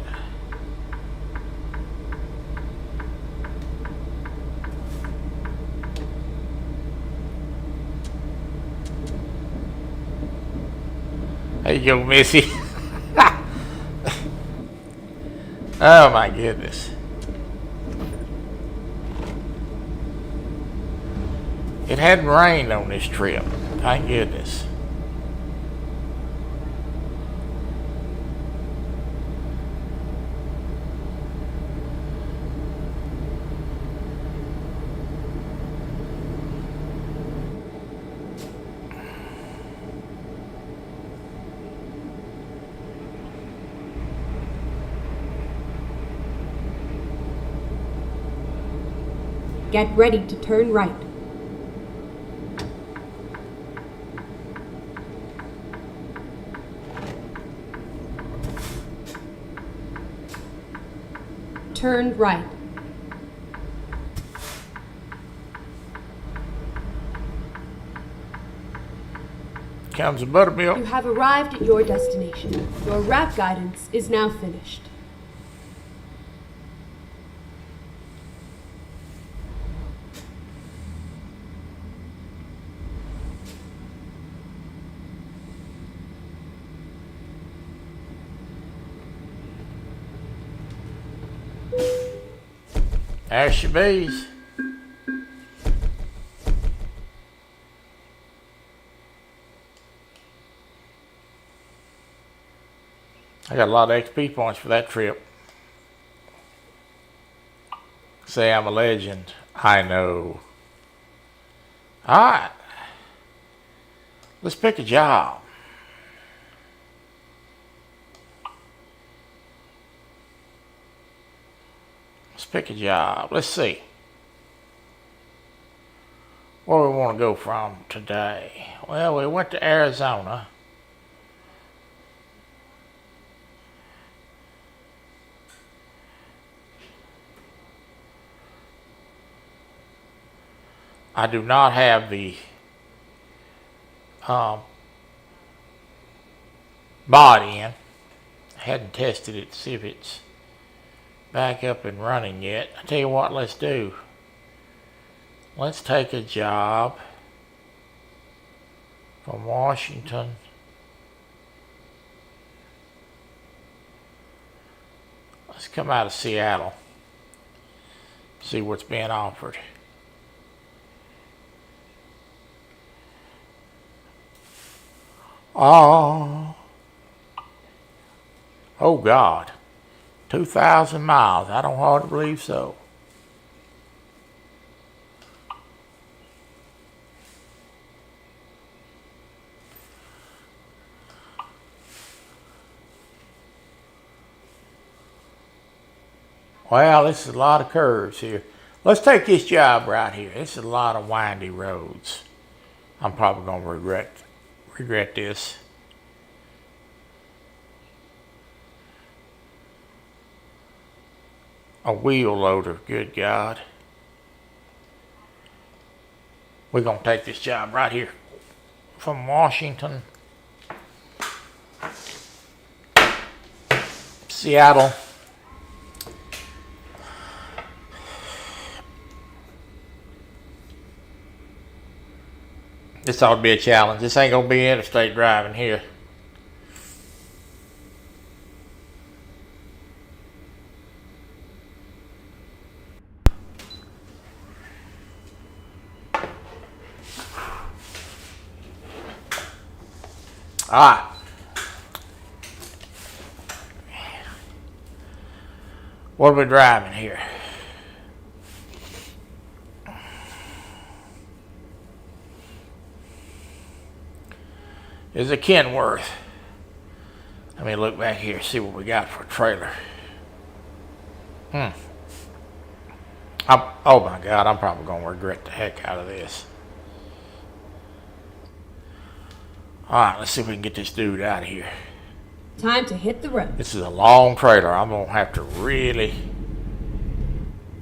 There you go, Missy. Oh my goodness. It hadn't rained on this trip. Thank goodness. Get ready to turn right. Turn right. Comes the buttermilk. You have arrived at your destination. Your route guidance is now finished. There she bees. I got a lot of XP points for that trip. Say I'm a legend. I know. Alright. Let's pick a job. Let's pick a job. Let's see. Where we want to go from today? Well, we went to Arizona. I do not have the body in. I hadn't tested it to see if it's back up and running yet. I tell you what, let's do. Let's take a job from Washington. Let's come out of Seattle. See what's being offered. Oh God, 2,000 miles. I don't hardly believe so. Well, this is a lot of curves here. Let's take this job right here. This is a lot of windy roads. I'm probably going to regret this. A wheel loader, good God. We're going to take this job right here from Washington, Seattle. This ought to be a challenge. This ain't going to be interstate driving here. Alright. What are we driving here? Is a Kenworth. Let me look back here, see what we got for a trailer. Oh my God, I'm probably going to regret the heck out of this. Alright, let's see if we can get this dude out of here. Time to hit the road. This is a long trailer. I'm going to have to really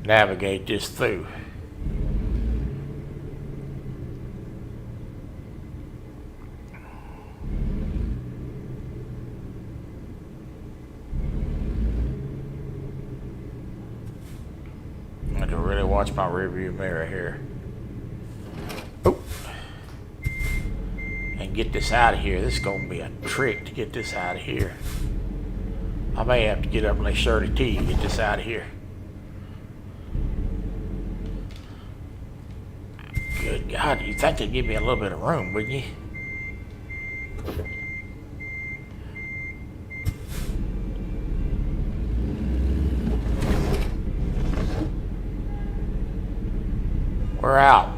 navigate this through. I have to really watch my rearview mirror here. Oh. And get this out of here. This is going to be a trick to get this out of here. I may have to get up and lay Shirley T to get this out of here. Good God, you'd think they'd give me a little bit of room, wouldn't you? We're out.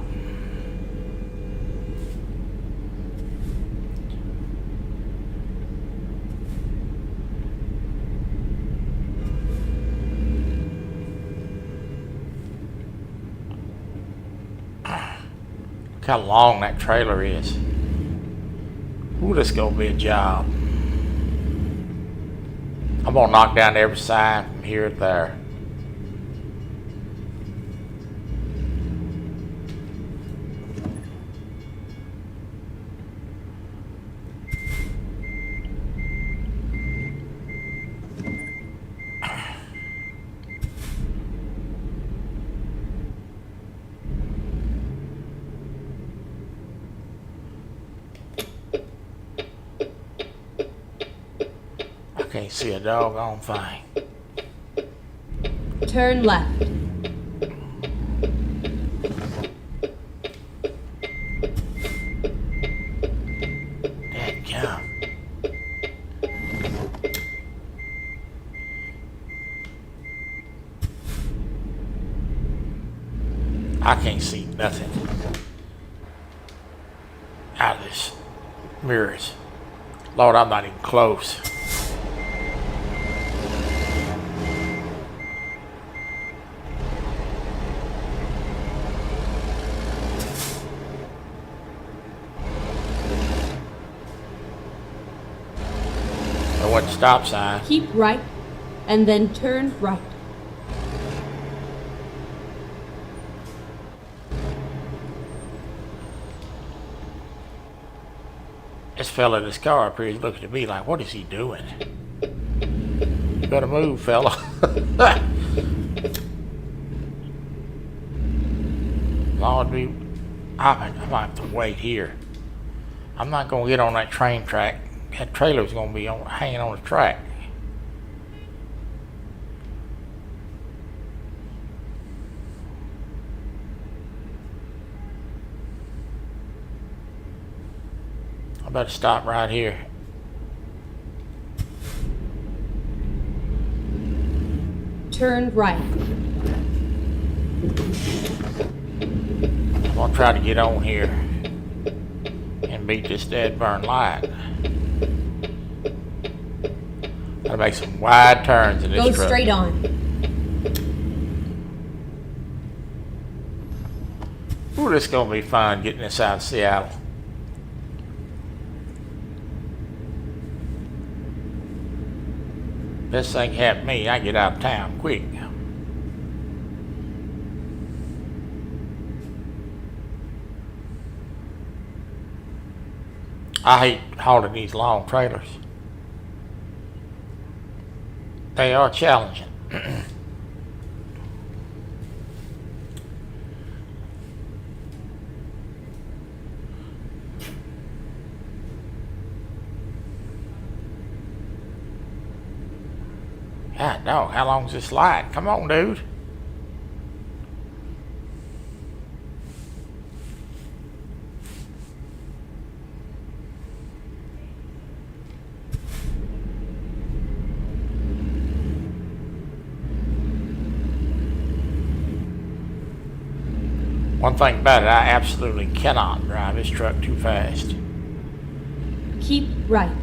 how long that trailer is. Ooh, this gonna be a job. I'm gonna knock down every sign from here to there. I can't see a doggone thing. Turn left. Dadgum. I can't see nothing out of this mirrors. Lord, I'm not even close. I went stop sign. Keep right, and then turn right. This fella in his car up here, he's looking at me like, what is he doing? You better move, fella. Lord, I might have to wait here. I'm not going to get on that train track. That trailer's going to be hanging on the track. I better stop right here. Turn right. I'm going to try to get on here and beat this dead burn light. Gotta make some wide turns in this Go truck. straight on. Ooh, this is gonna be fun getting this out of Seattle. This thing happened to me, I get out of town quick. I hate hauling these long trailers. They are challenging. God dog, how long's this light? Come on, dude. One thing about it, I absolutely cannot drive this truck too fast. Keep right.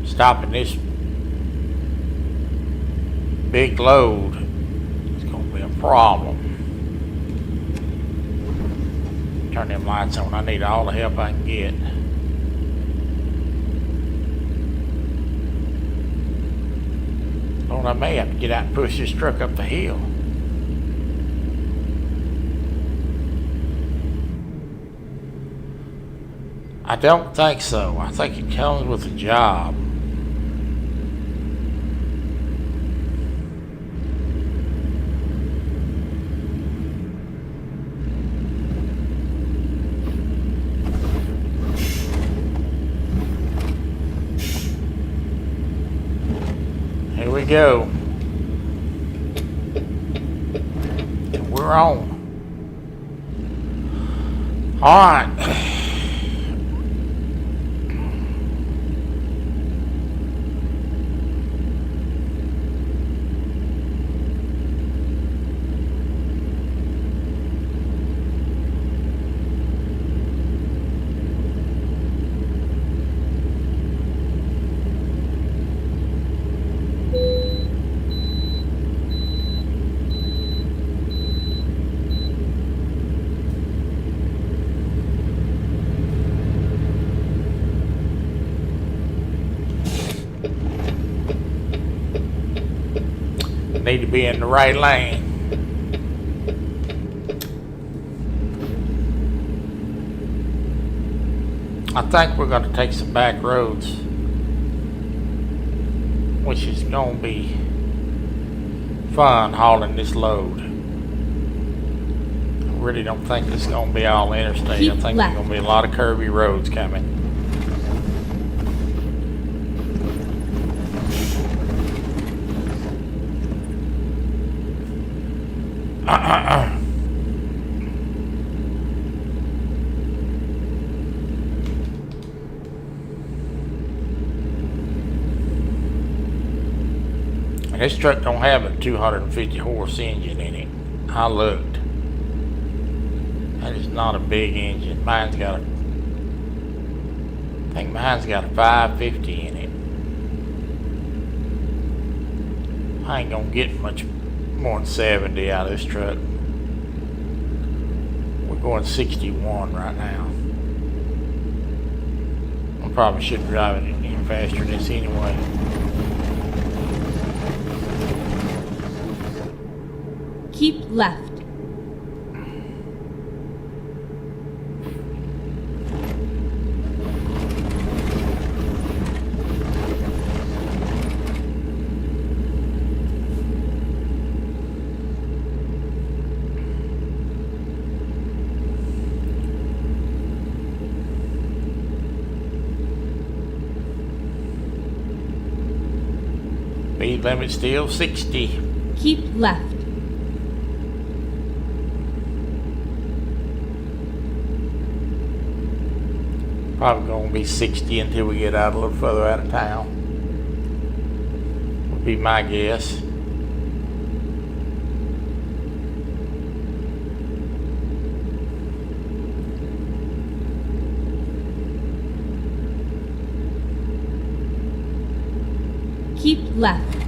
Stopping this big load is going to be a problem. Turn them lights on. I need all the help I can get. Lord, I may have to get out and push this truck up the hill. I don't think so. I think it comes with a job. Here we go. And we're on. All right. need to be in the right lane. I think we're going to take some back roads, which is going to be fun hauling this load. I really don't think it's going to be all interstate. Keep I think left. there's going to be a lot of curvy roads coming. This truck don't have a 250 horse engine in it. I looked. That is not a big engine. Mine's got a, I think mine's got a 550 in it. I ain't gonna get much more than 70 out of this truck. We're going 61 right now. I probably should drive it any faster than this anyway. Keep left. Speed limit still 60. Keep left. Probably going to be 60 until we get out a little further out of town. Would be my guess. Keep left.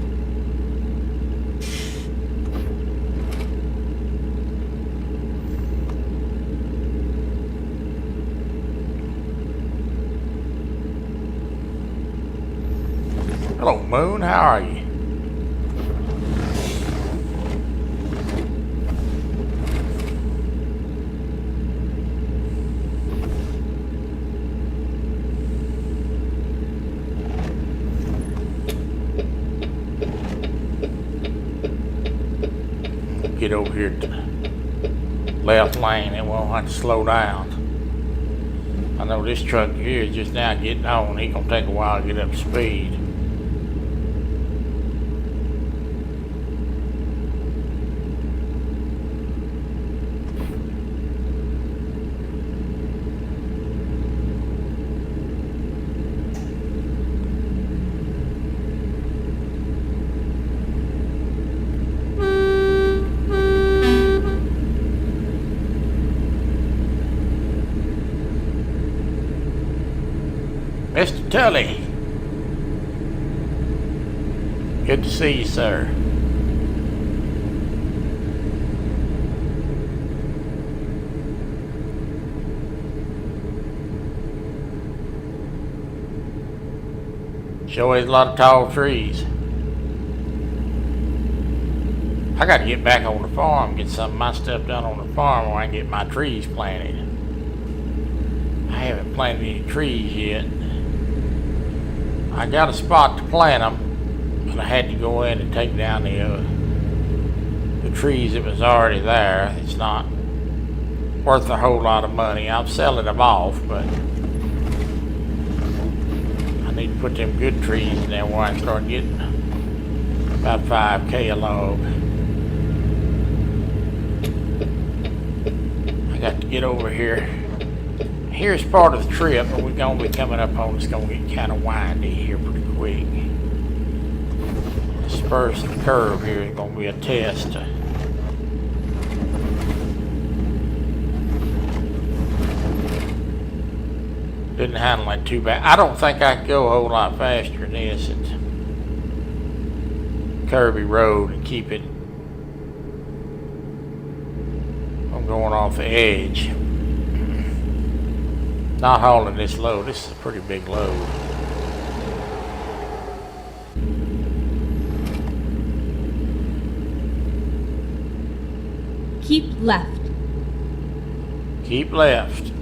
Hello, Moon. How are you? Get over here to left lane and won't have to slow down. I know this truck here is just now getting on. He's gonna take a while to get up to speed. Mr. Tully. Good to see you, sir. Sure is a lot of tall trees. I got to get back on the farm, get some of my stuff done on the farm where I can get my trees planted. I haven't planted any trees yet. I got a spot to plant them, but I had to go in and take down the trees that was already there. It's not worth a whole lot of money. I'm selling them off, but I need to put them good trees in there where I can start getting about 5K a log. I got to get over here. Here's part of the trip, but we're going to be coming up on it's going to get kind of windy here pretty quick. This first curve here is going to be a test. Didn't handle it too bad. I don't think I could go a whole lot faster than this. It's curvy road and keep it from going off the edge. Not hauling this load. This is a pretty big load. Keep left. Keep left.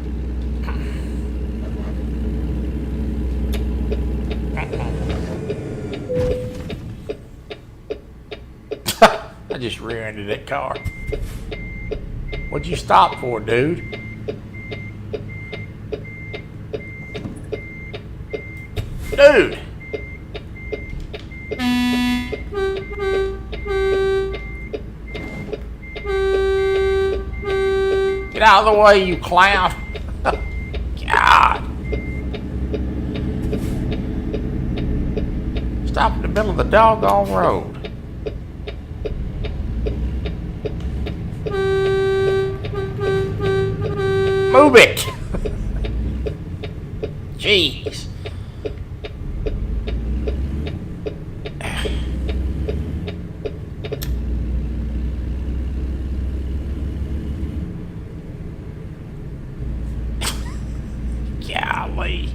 I just rear-ended that car. What'd you stop for, dude? Dude! Get out of the way, you clown! God! Stop in the middle of the doggone road. Move it! Jeez. Golly.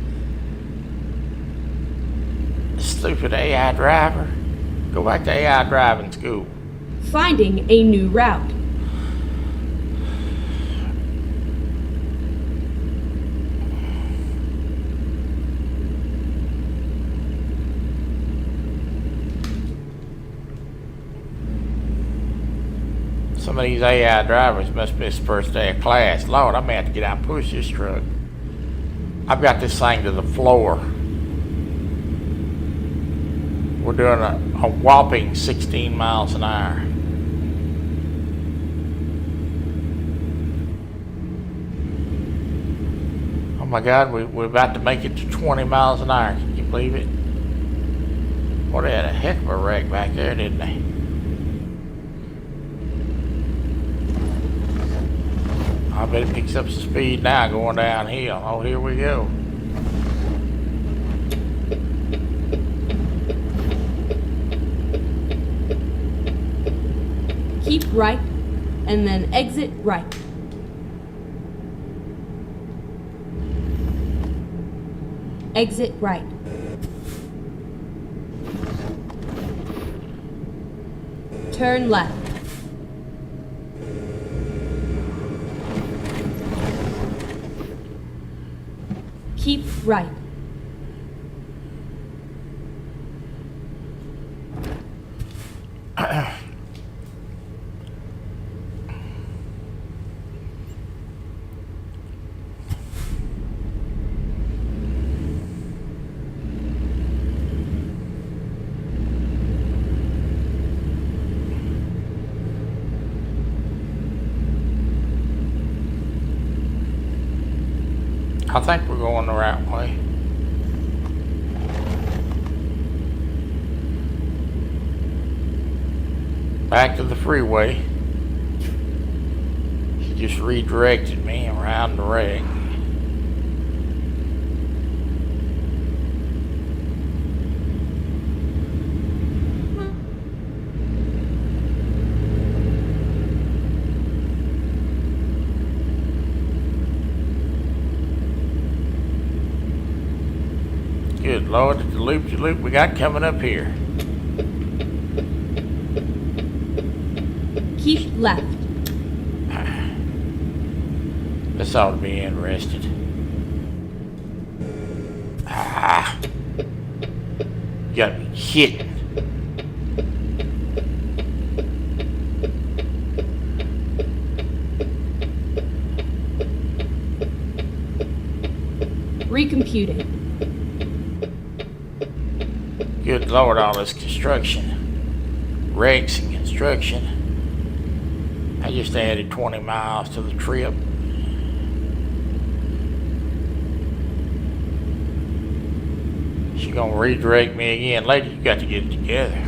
Stupid AI driver. Go back to AI driving school. Finding a new route. Some of these AI drivers must be his first day of class. Lord, I may have to get out and push this truck. I've got this thing to the floor. We're doing a whopping 16 miles an hour. Oh my God, we're about to make it to 20 miles an hour. Can you believe it? Boy, they had a heck of a wreck back there, didn't they? I bet it picks up some speed now going downhill. Oh, here we go. Keep right, and then exit right. Exit right. Turn left. Keep right. I think we're going the right way. Back to the freeway. She just redirected me around the wreck. Good Lord, the loop-de-loop we got coming up here. Keep left. This ought to be interesting. Ah, you gotta be kidding. Recomputing. Good Lord, all this construction. Wrecks and construction. I just added 20 miles to the trip. She gonna redirect me again. Lady, you got to get it together.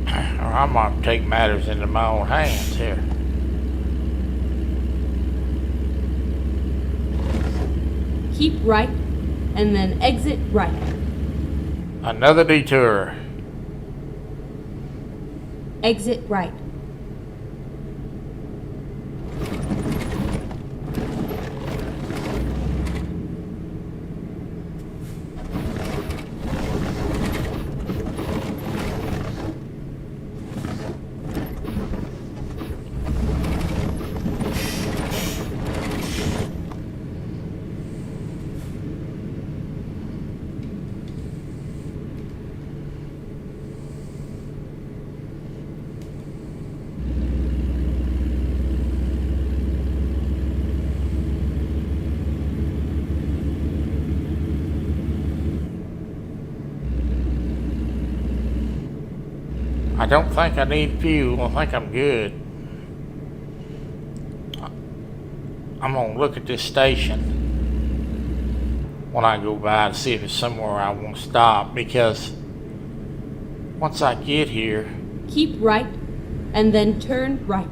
Or I'm gonna take matters into my own hands here. Keep right, and then exit right. Another detour. Exit right. I don't think I need fuel. I think I'm good. I'm gonna look at this station when I go by to see if it's somewhere I want to stop, because once I get here... Keep right, and then turn right.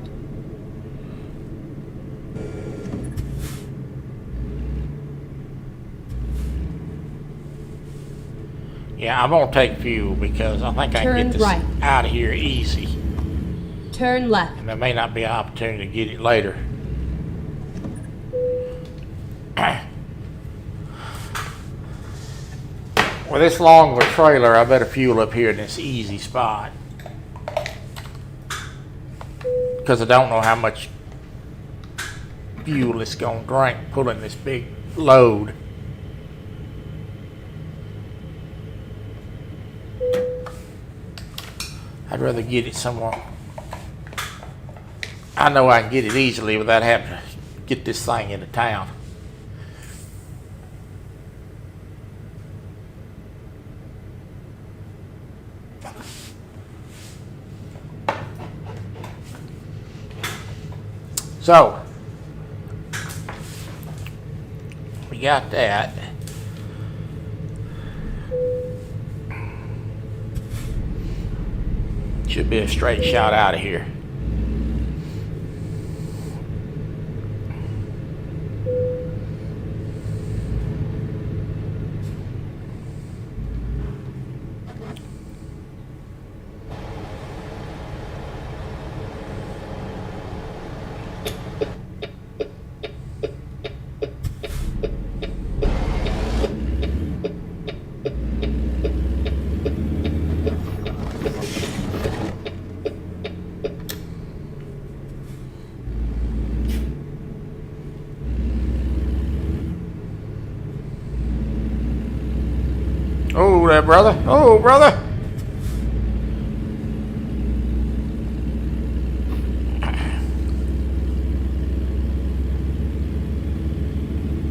Yeah, I'm gonna take fuel because I think I can get this right. out of here easy. Turn left. And there may not be an opportunity to get it later. With this long of a trailer, I better fuel up here in this easy spot. Because I don't know how much fuel it's gonna drink pulling this big load. I'd rather get it somewhere. I know I can get it easily without having to get this thing into town. So, we got that. Should be a straight shot out of here. Oh, there, brother. Oh, brother.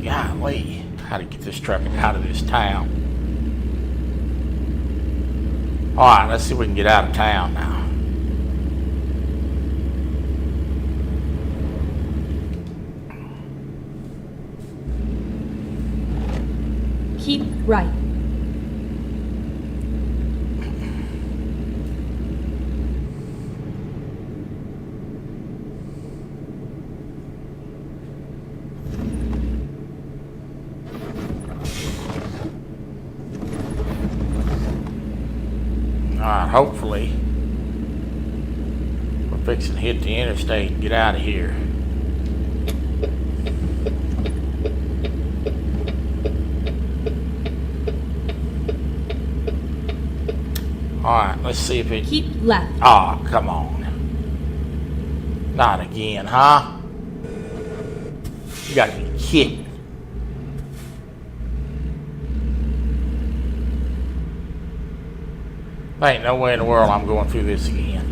Golly, how to get this truck out of this town. All right, let's see if we can get out of town now. Keep right. Alright, hopefully we're fixing to hit the interstate and get out of here. Alright, let's see if it... Keep left. Oh, come on. Not again, huh? You gotta be kidding. There ain't no way in the world I'm going through this again.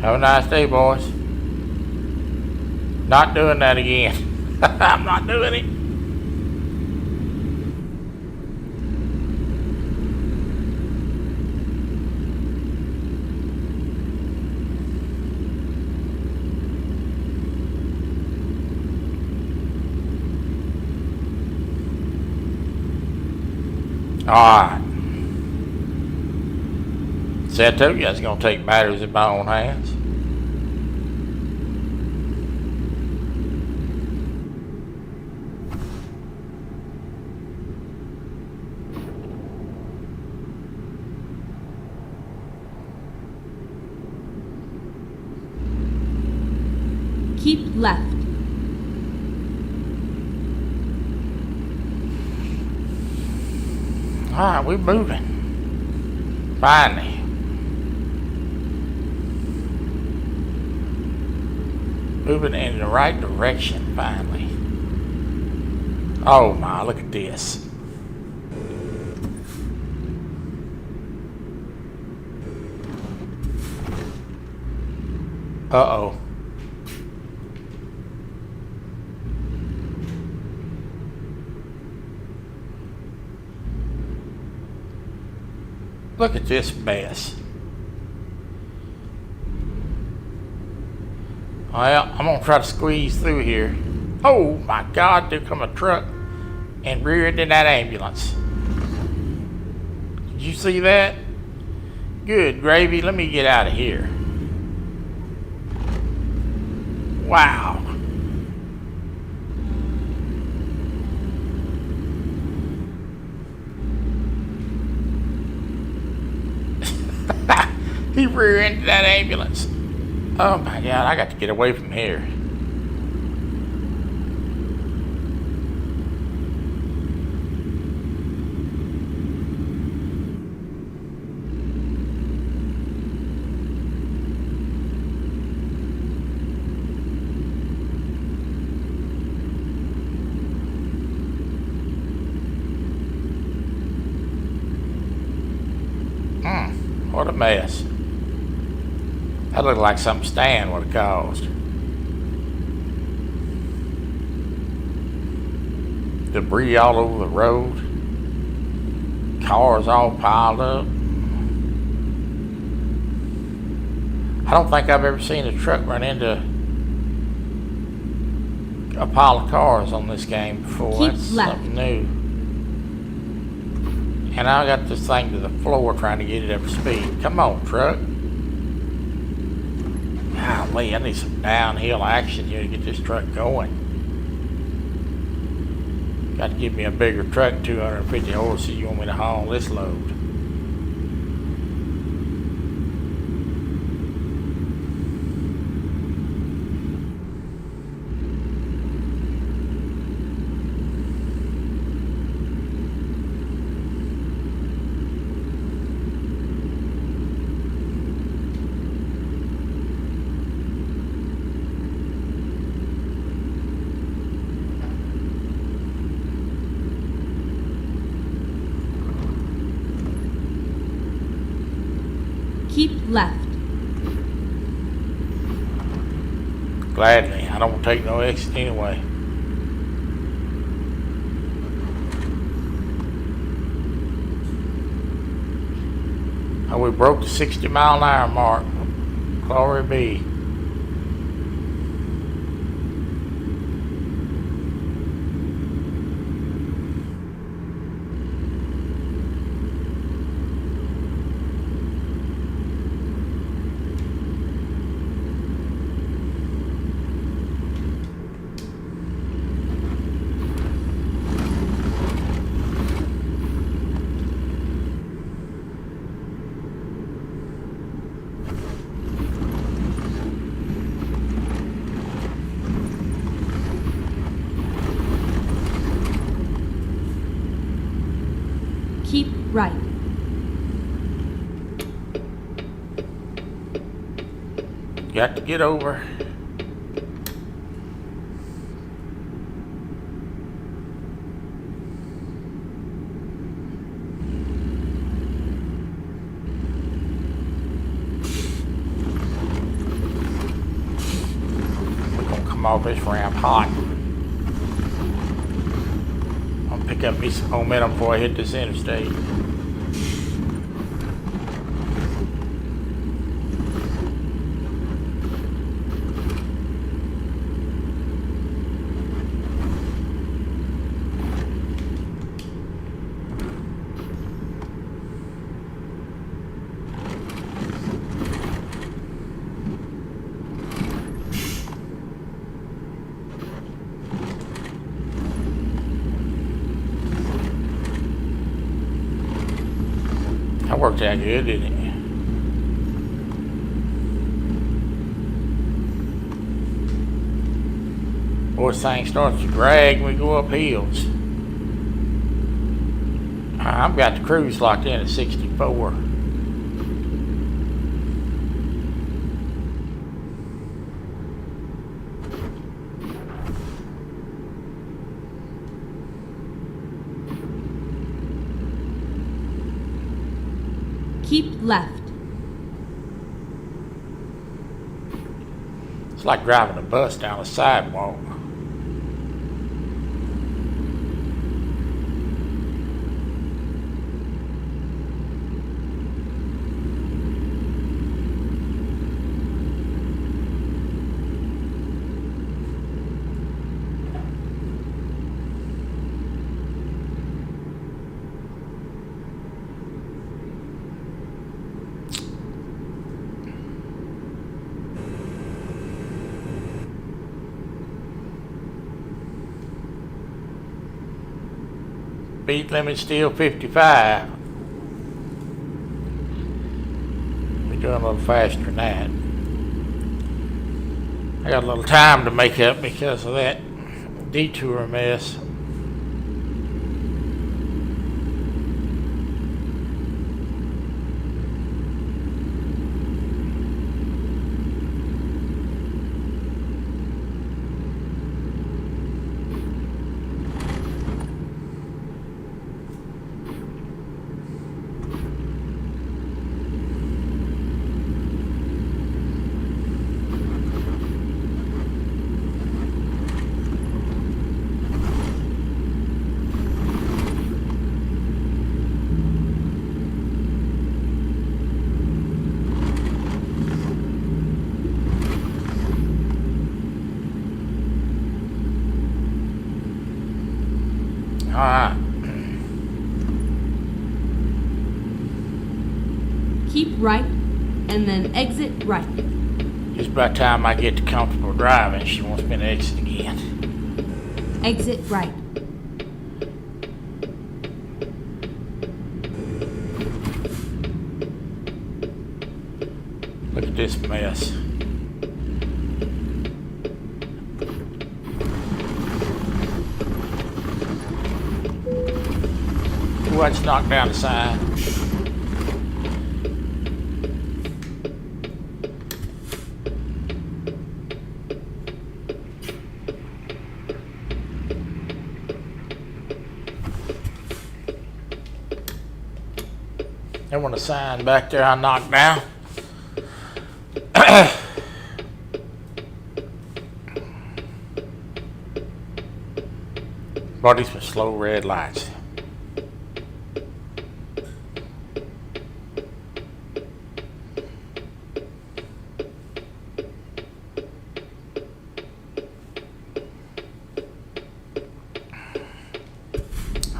Have a nice day, boys. Not doing that again. I'm not doing it. Alright. See, I told you I was going to take matters in my own hands. Keep left. Alright, we're moving. Finally. Moving in the right direction, finally. Oh my, look at this. Uh-oh. Look at this mess. Well, I'm gonna try to squeeze through here. Oh my God, there come a truck and reared into that ambulance. Did you see that? Good gravy, let me get out of here. Wow. He reared into that ambulance. Oh my God, I got to get away from here. What a mess. That looked like something Stan would have caused. Debris all over the road. Cars all piled up. I don't think I've ever seen a truck run into a pile of cars on this game before. That's something new. And I got this thing to the floor trying to get it up to speed. Come on, truck. Golly, I need some downhill action here to get this truck going. Got to give me a bigger truck, 250 horses. You want me to haul this load? Keep left. Gladly. I don't take no exit anyway. Oh, we broke the 60-mile-an-hour mark. Glory be. Keep right. Got to get over. We're gonna come off this ramp hot. I'll pick up me some momentum before I hit this interstate. That worked out good, didn't it? Boy, this thing starts to drag when we go up hills. I've got the cruise locked in at 64. Keep left. It's like driving a bus down a sidewalk. Speed limit still 55. We're doing a little faster than that. I got a little time to make up because of that detour mess. Alright. Keep right, and then exit right. Just by the time I get to comfortable driving, she wants me to exit again. Exit right. Look at this mess. Ooh, I just knocked down the sign. There was a sign back there I knocked down. Boy, these were slow red lights.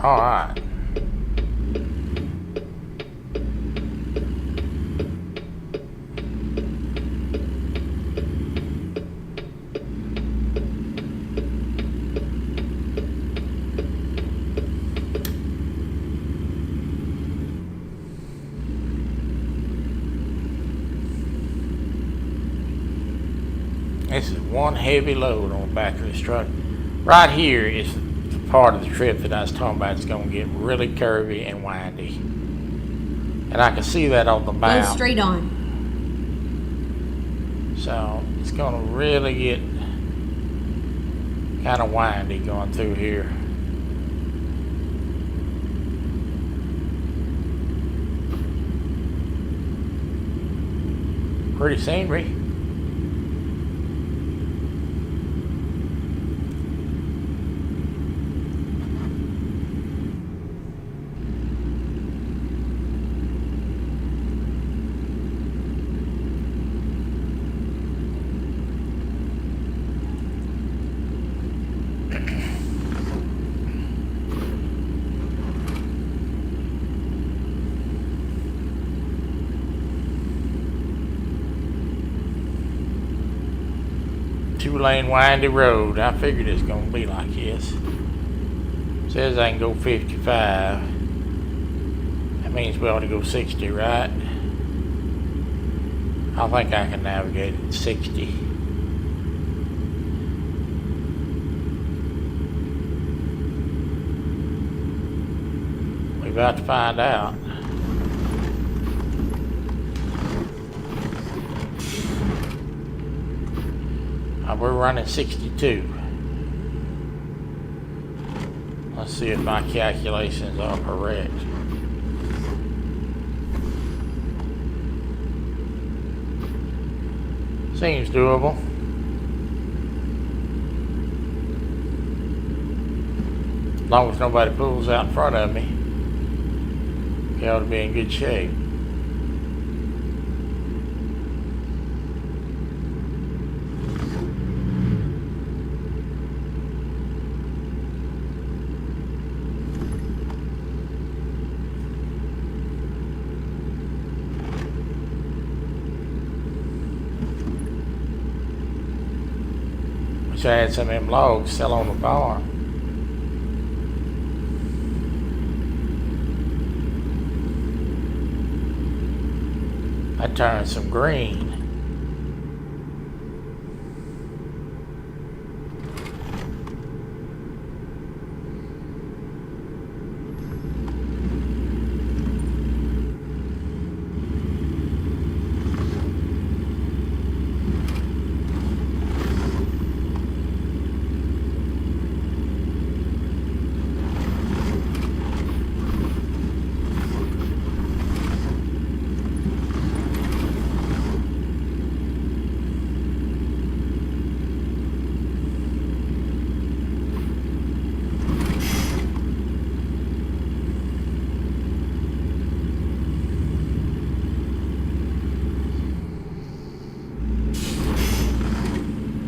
All right. This is one heavy load on the back of this truck. Right here is the part of the trip that I was talking about. It's going to get really curvy and windy. And I can see that on the Go map. straight on. So it's going to really get kind of windy going through here. Pretty scenery. Two-lane windy road. I figured it's gonna be like this. Says I can go 55. That means we ought to go 60, right? I think I can navigate at 60. We're about to find out. We're running 62. Let's see if my calculations are correct. Seems doable. As long as nobody pulls out in front of me, we ought to be in good shape. I had some of them logs still on the farm. I turned some green.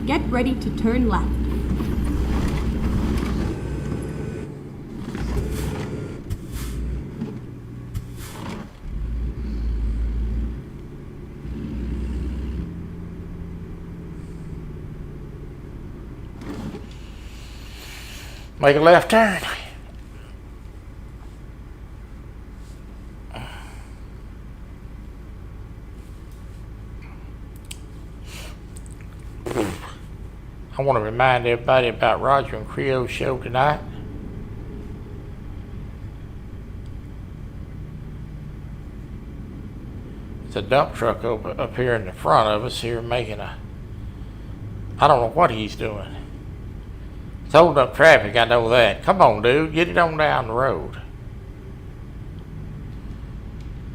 Get ready to turn left. Make a left turn. I want to remind everybody about Roger and Creo's show tonight. It's a dump truck up here in the front of us here making a... I don't know what he's doing. It's holding up traffic, I know that. Come on, dude, get it on down the road.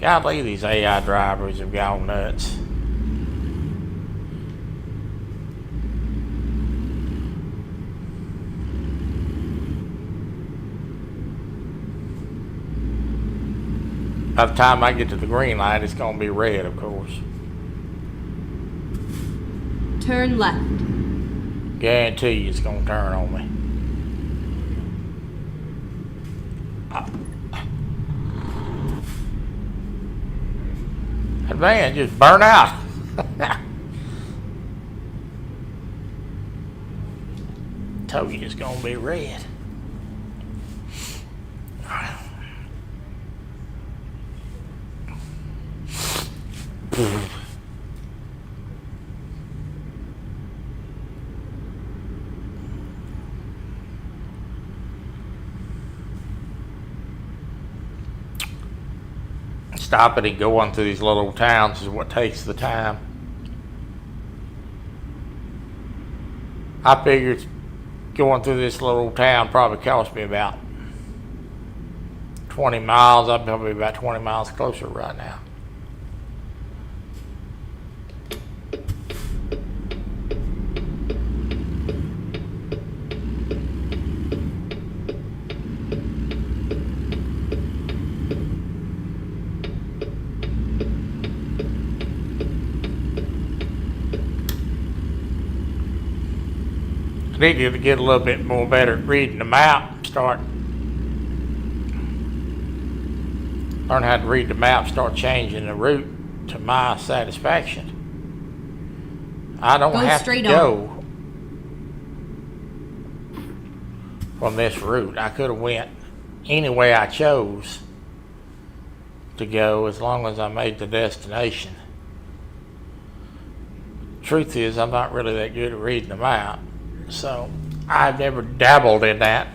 Golly, these AI drivers have gone nuts. By the time I get to the green light, it's going to be red, of course. Turn left. Guarantee you it's going to turn on me. That van just burnt out. Told you it's going to be red. Stopping and going through these little towns is what takes the time. I figured going through this little town probably cost me about 20 miles. I'm probably about 20 miles closer right now. I need to get a little bit more better at reading the map, learn how to read the map, start changing the route to my satisfaction. I don't have to go from this route. I could have went any way I chose to go as long as I made the destination. Truth is, I'm not really that good at reading the map. So, I've never dabbled in that.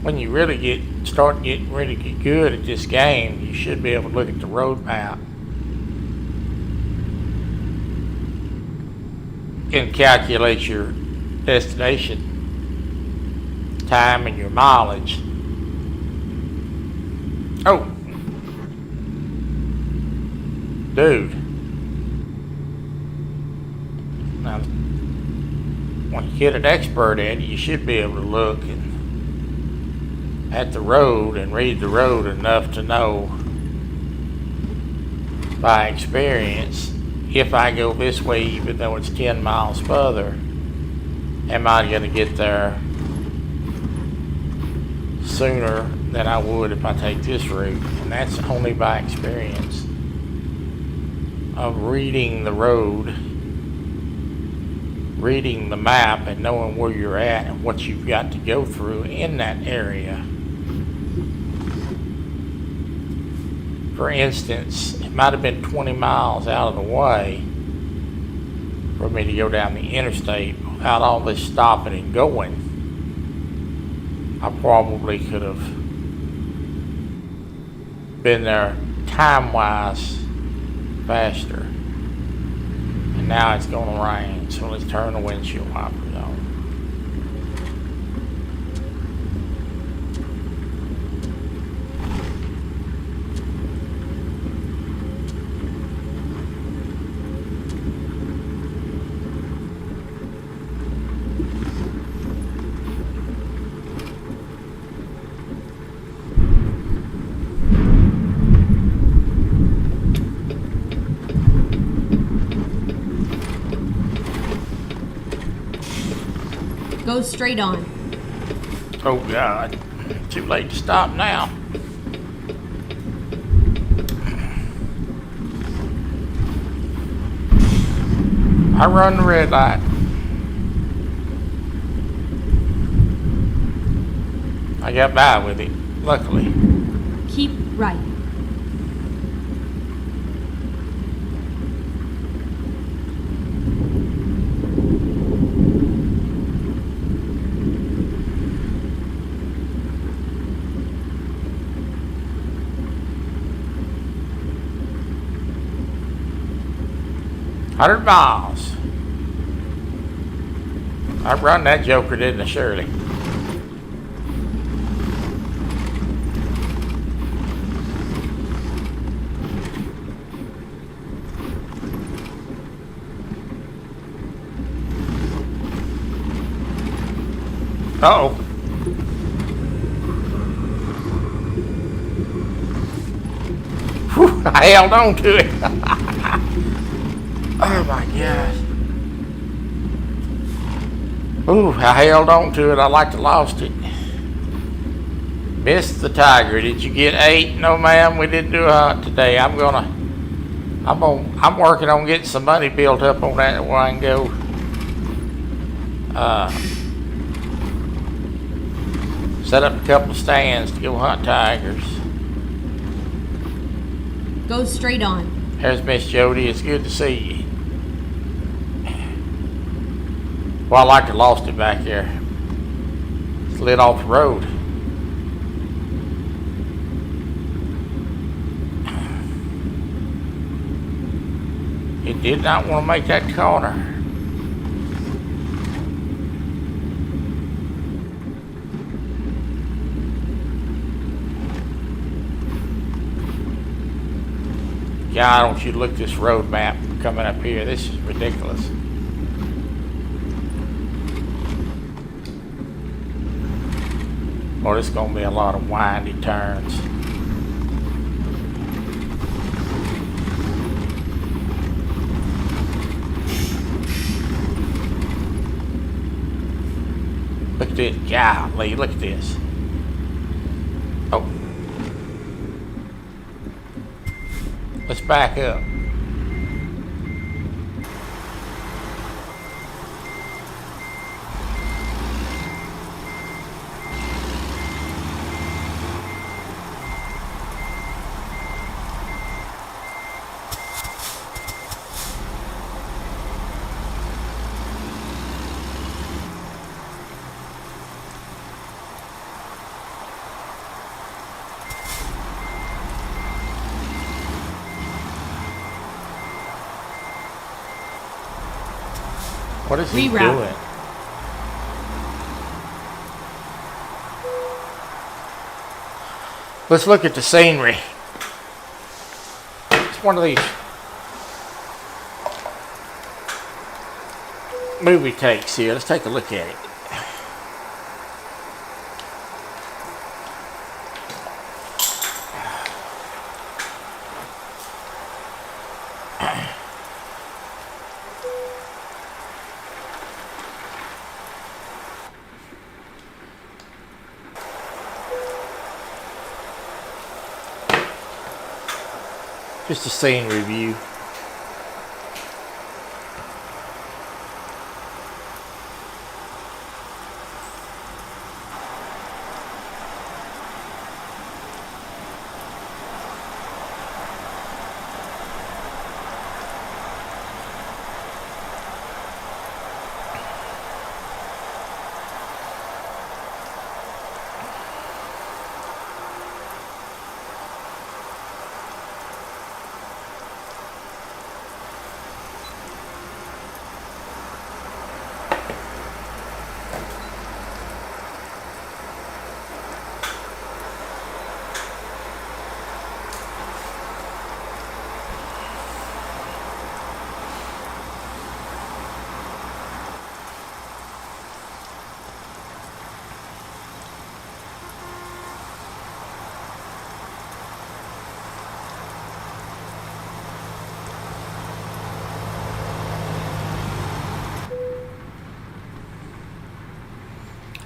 When you really start getting really good at this game, you should be able to look at the road map and calculate your destination time and your mileage. Oh, dude. Now, when you get an expert at it, you should be able to look at the road and read the road enough to know by experience, if I go this way, even though it's 10 miles further, am I going to get there sooner than I would if I take this route? And that's only by experience. of reading the road, reading the map, and knowing where you're at and what you've got to go through in that area. For instance, it might have been 20 miles out of the way for me to go down the interstate without all this stopping and going. I probably could have been there time-wise faster. And now it's going to rain, so let's turn the windshield wipers on. Go straight on. Oh God, too late to stop now. I run the red light. I got by with it, luckily. Keep right. $100 miles. I run that joker, didn't I, Shirley? Uh-oh. Whew, I held on to it. Oh my gosh. Ooh, I held on to it. I like to lost it. Missed the tiger. Did you get 8? No, ma'am. We didn't do a hunt today. I'm working on getting some money built up on that where I can go. Set up a couple of stands to go hunt tigers. Go straight on. There's Miss Jody. It's good to see you. Well, I like to lost it back there. Slid off the road. It did not want to make that corner. God, don't you look at this road map coming up here. This is ridiculous. Or it's going to be a lot of windy turns. Look at this. Golly, look at this. Oh. Let's back up. What is he Reroute. doing? Let's look at the scenery. It's one of these movie takes here. Let's take a look at it. Just a scene review.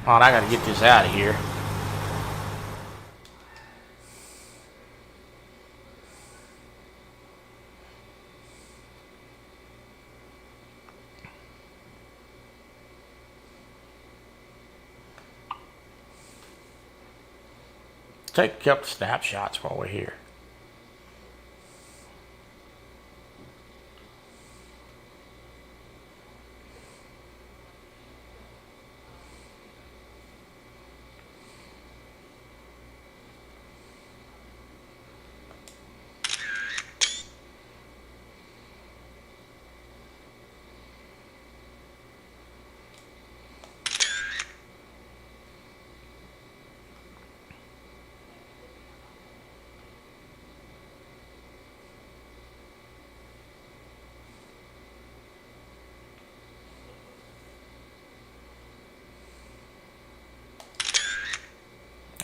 On, I gotta get this out of here. Take a couple snapshots while we're here.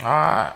All right.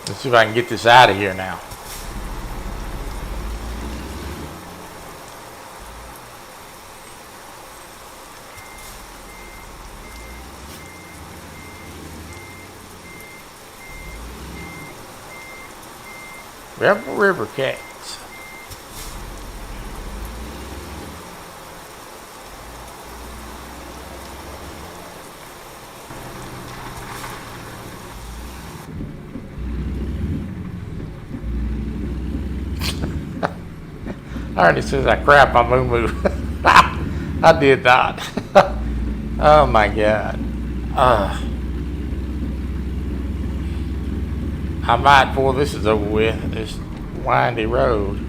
Let's see if I can get this out of here now. Rebel River cats. Alright, as soon as I crap, I move. I did not. Oh my God. I might, before this is over with, this windy road.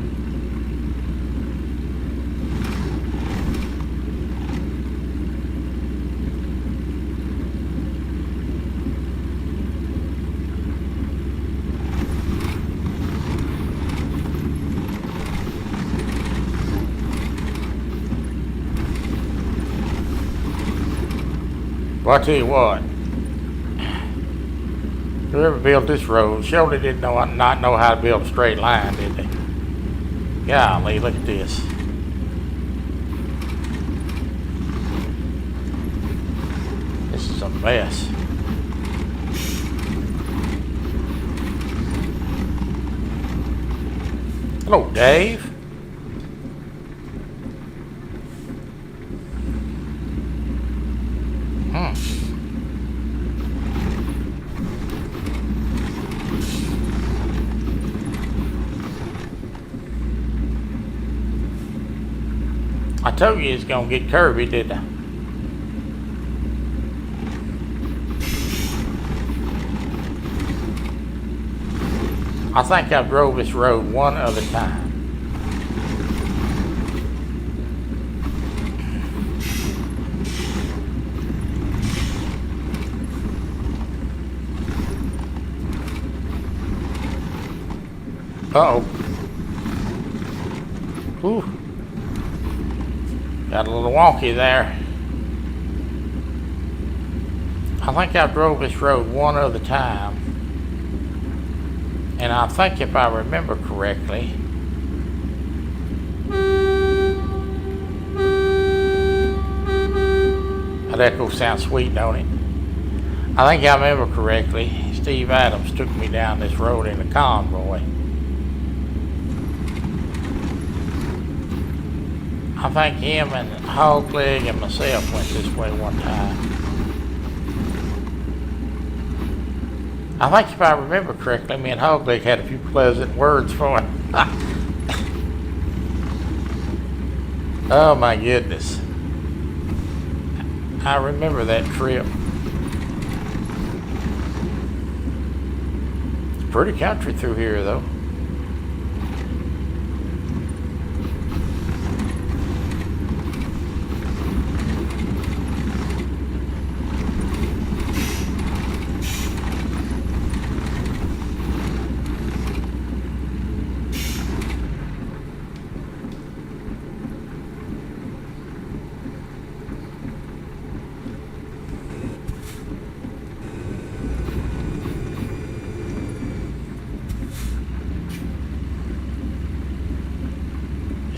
Well, I tell you what, whoever built this road surely didn't not know how to build a straight line, did they? Golly, look at this. This is a mess. Hello, Dave. I told you it's gonna get curvy, didn't I? I think I drove this road one other time. Uh-oh. Ooh. Got a little wonky there. I think I drove this road one other time. And I think if I remember correctly, that echo sounds sweet, don't it? I think I remember correctly, Steve Adams took me down this road in a convoy. I think him and Hogleg and myself went this way one time. I think if I remember correctly, me and Hogleg had a few pleasant words for him. Oh my goodness. I remember that trip. It's pretty country through here though.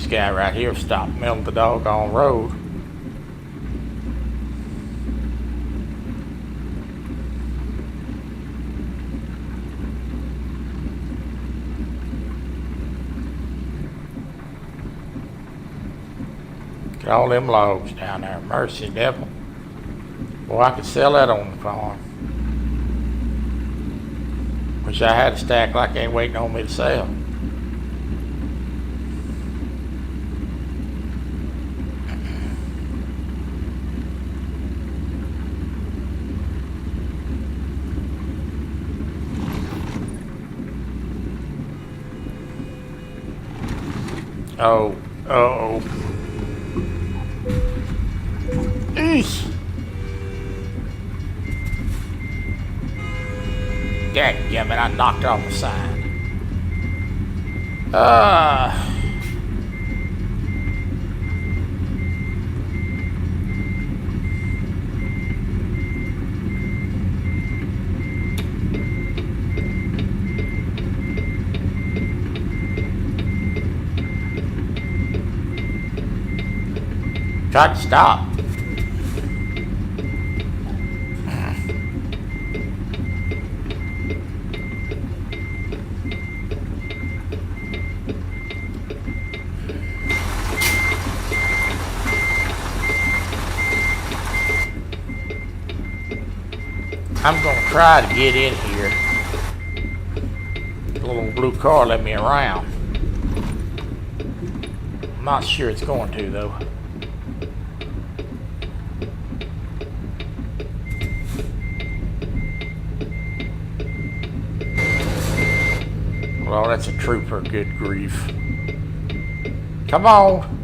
this guy right here stopped in the middle of the doggone road. Get all them logs down there. Mercy, devil. Boy, I could sell that on the farm. Wish I had a stack like they ain't waiting on me to sell. Oh, uh-oh. Eesh. Dadgummit, I knocked off the sign. Tried to stop. I'm gonna try to get in here. The little blue car let me around. I'm not sure it's going to though. Well, that's a trooper, good grief. Come on.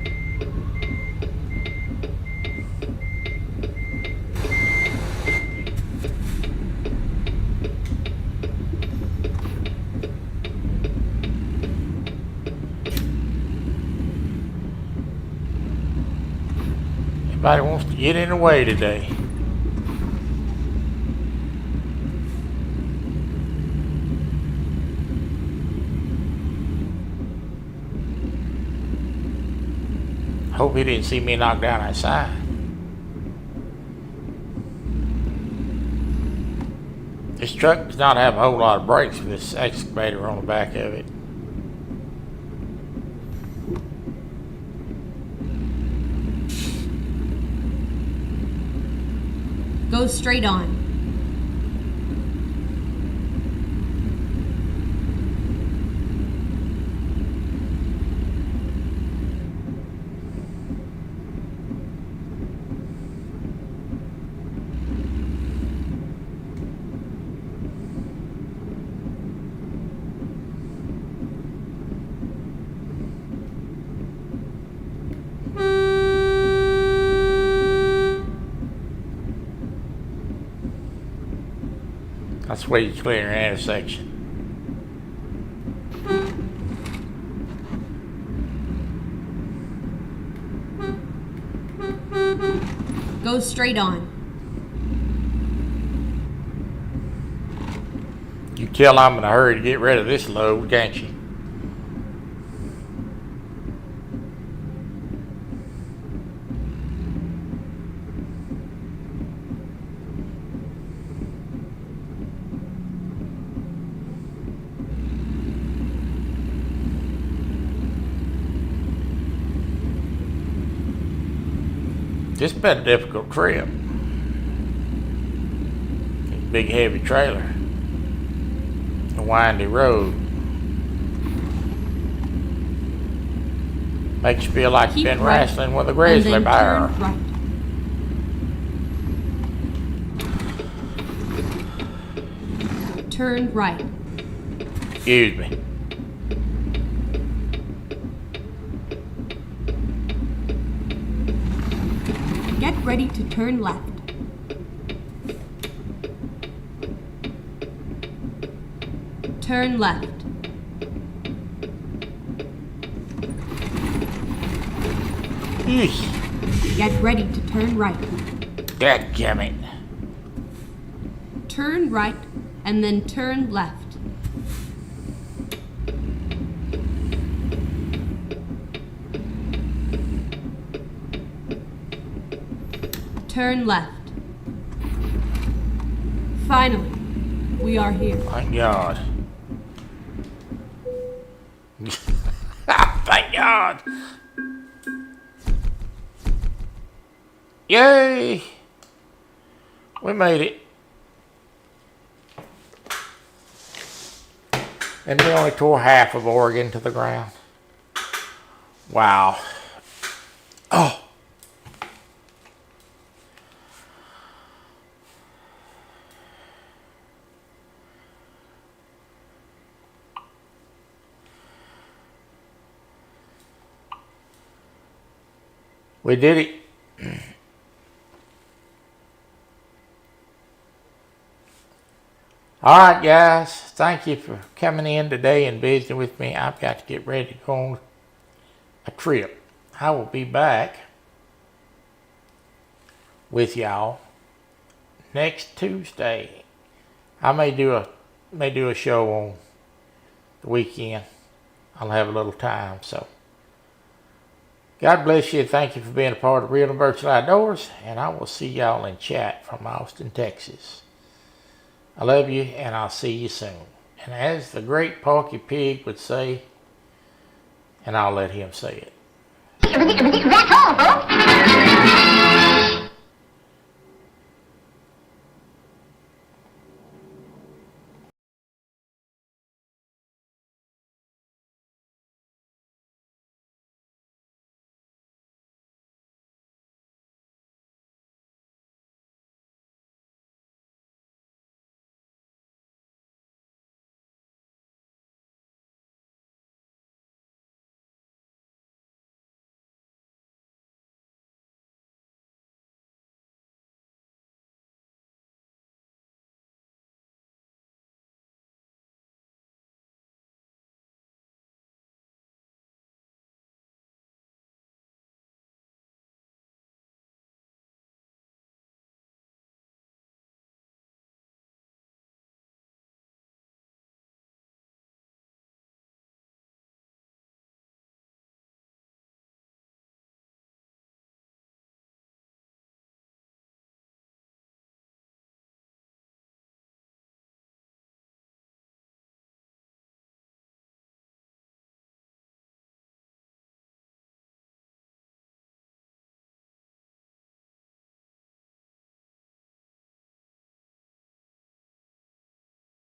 Everybody wants to get in the way today. Hope he didn't see me knock down that sign. This truck does not have a whole lot of brakes with this excavator on the back of it. Go straight on. That's where you clear an intersection. Go straight on. You tell I'm in a hurry to get rid of this load, can't you? It's been a difficult trip. Big heavy trailer. A windy road. Makes you feel like you've been wrestling with a grizzly bear. Turn right. Excuse me. Get ready to turn left. Turn left. Eesh. Get ready to turn right. Dadgummit. Turn right and then turn left. Turn left. Finally, we are here. Thank God. Thank God. Yay! We made it. And we only tore half of Oregon to the ground. Wow. Oh. We did it. All right, guys. Thank you for coming in today and visiting with me. I've got to get ready to go on a trip. I will be back with y'all next Tuesday. I may do a show on the weekend. I'll have a little time. So God bless you. Thank you for being a part of Real and Virtual Outdoors, and I will see y'all in chat from Austin, Texas. I love you, and I'll see you soon. And as the great Porky Pig would say, and I'll let him say it. That's all, folks.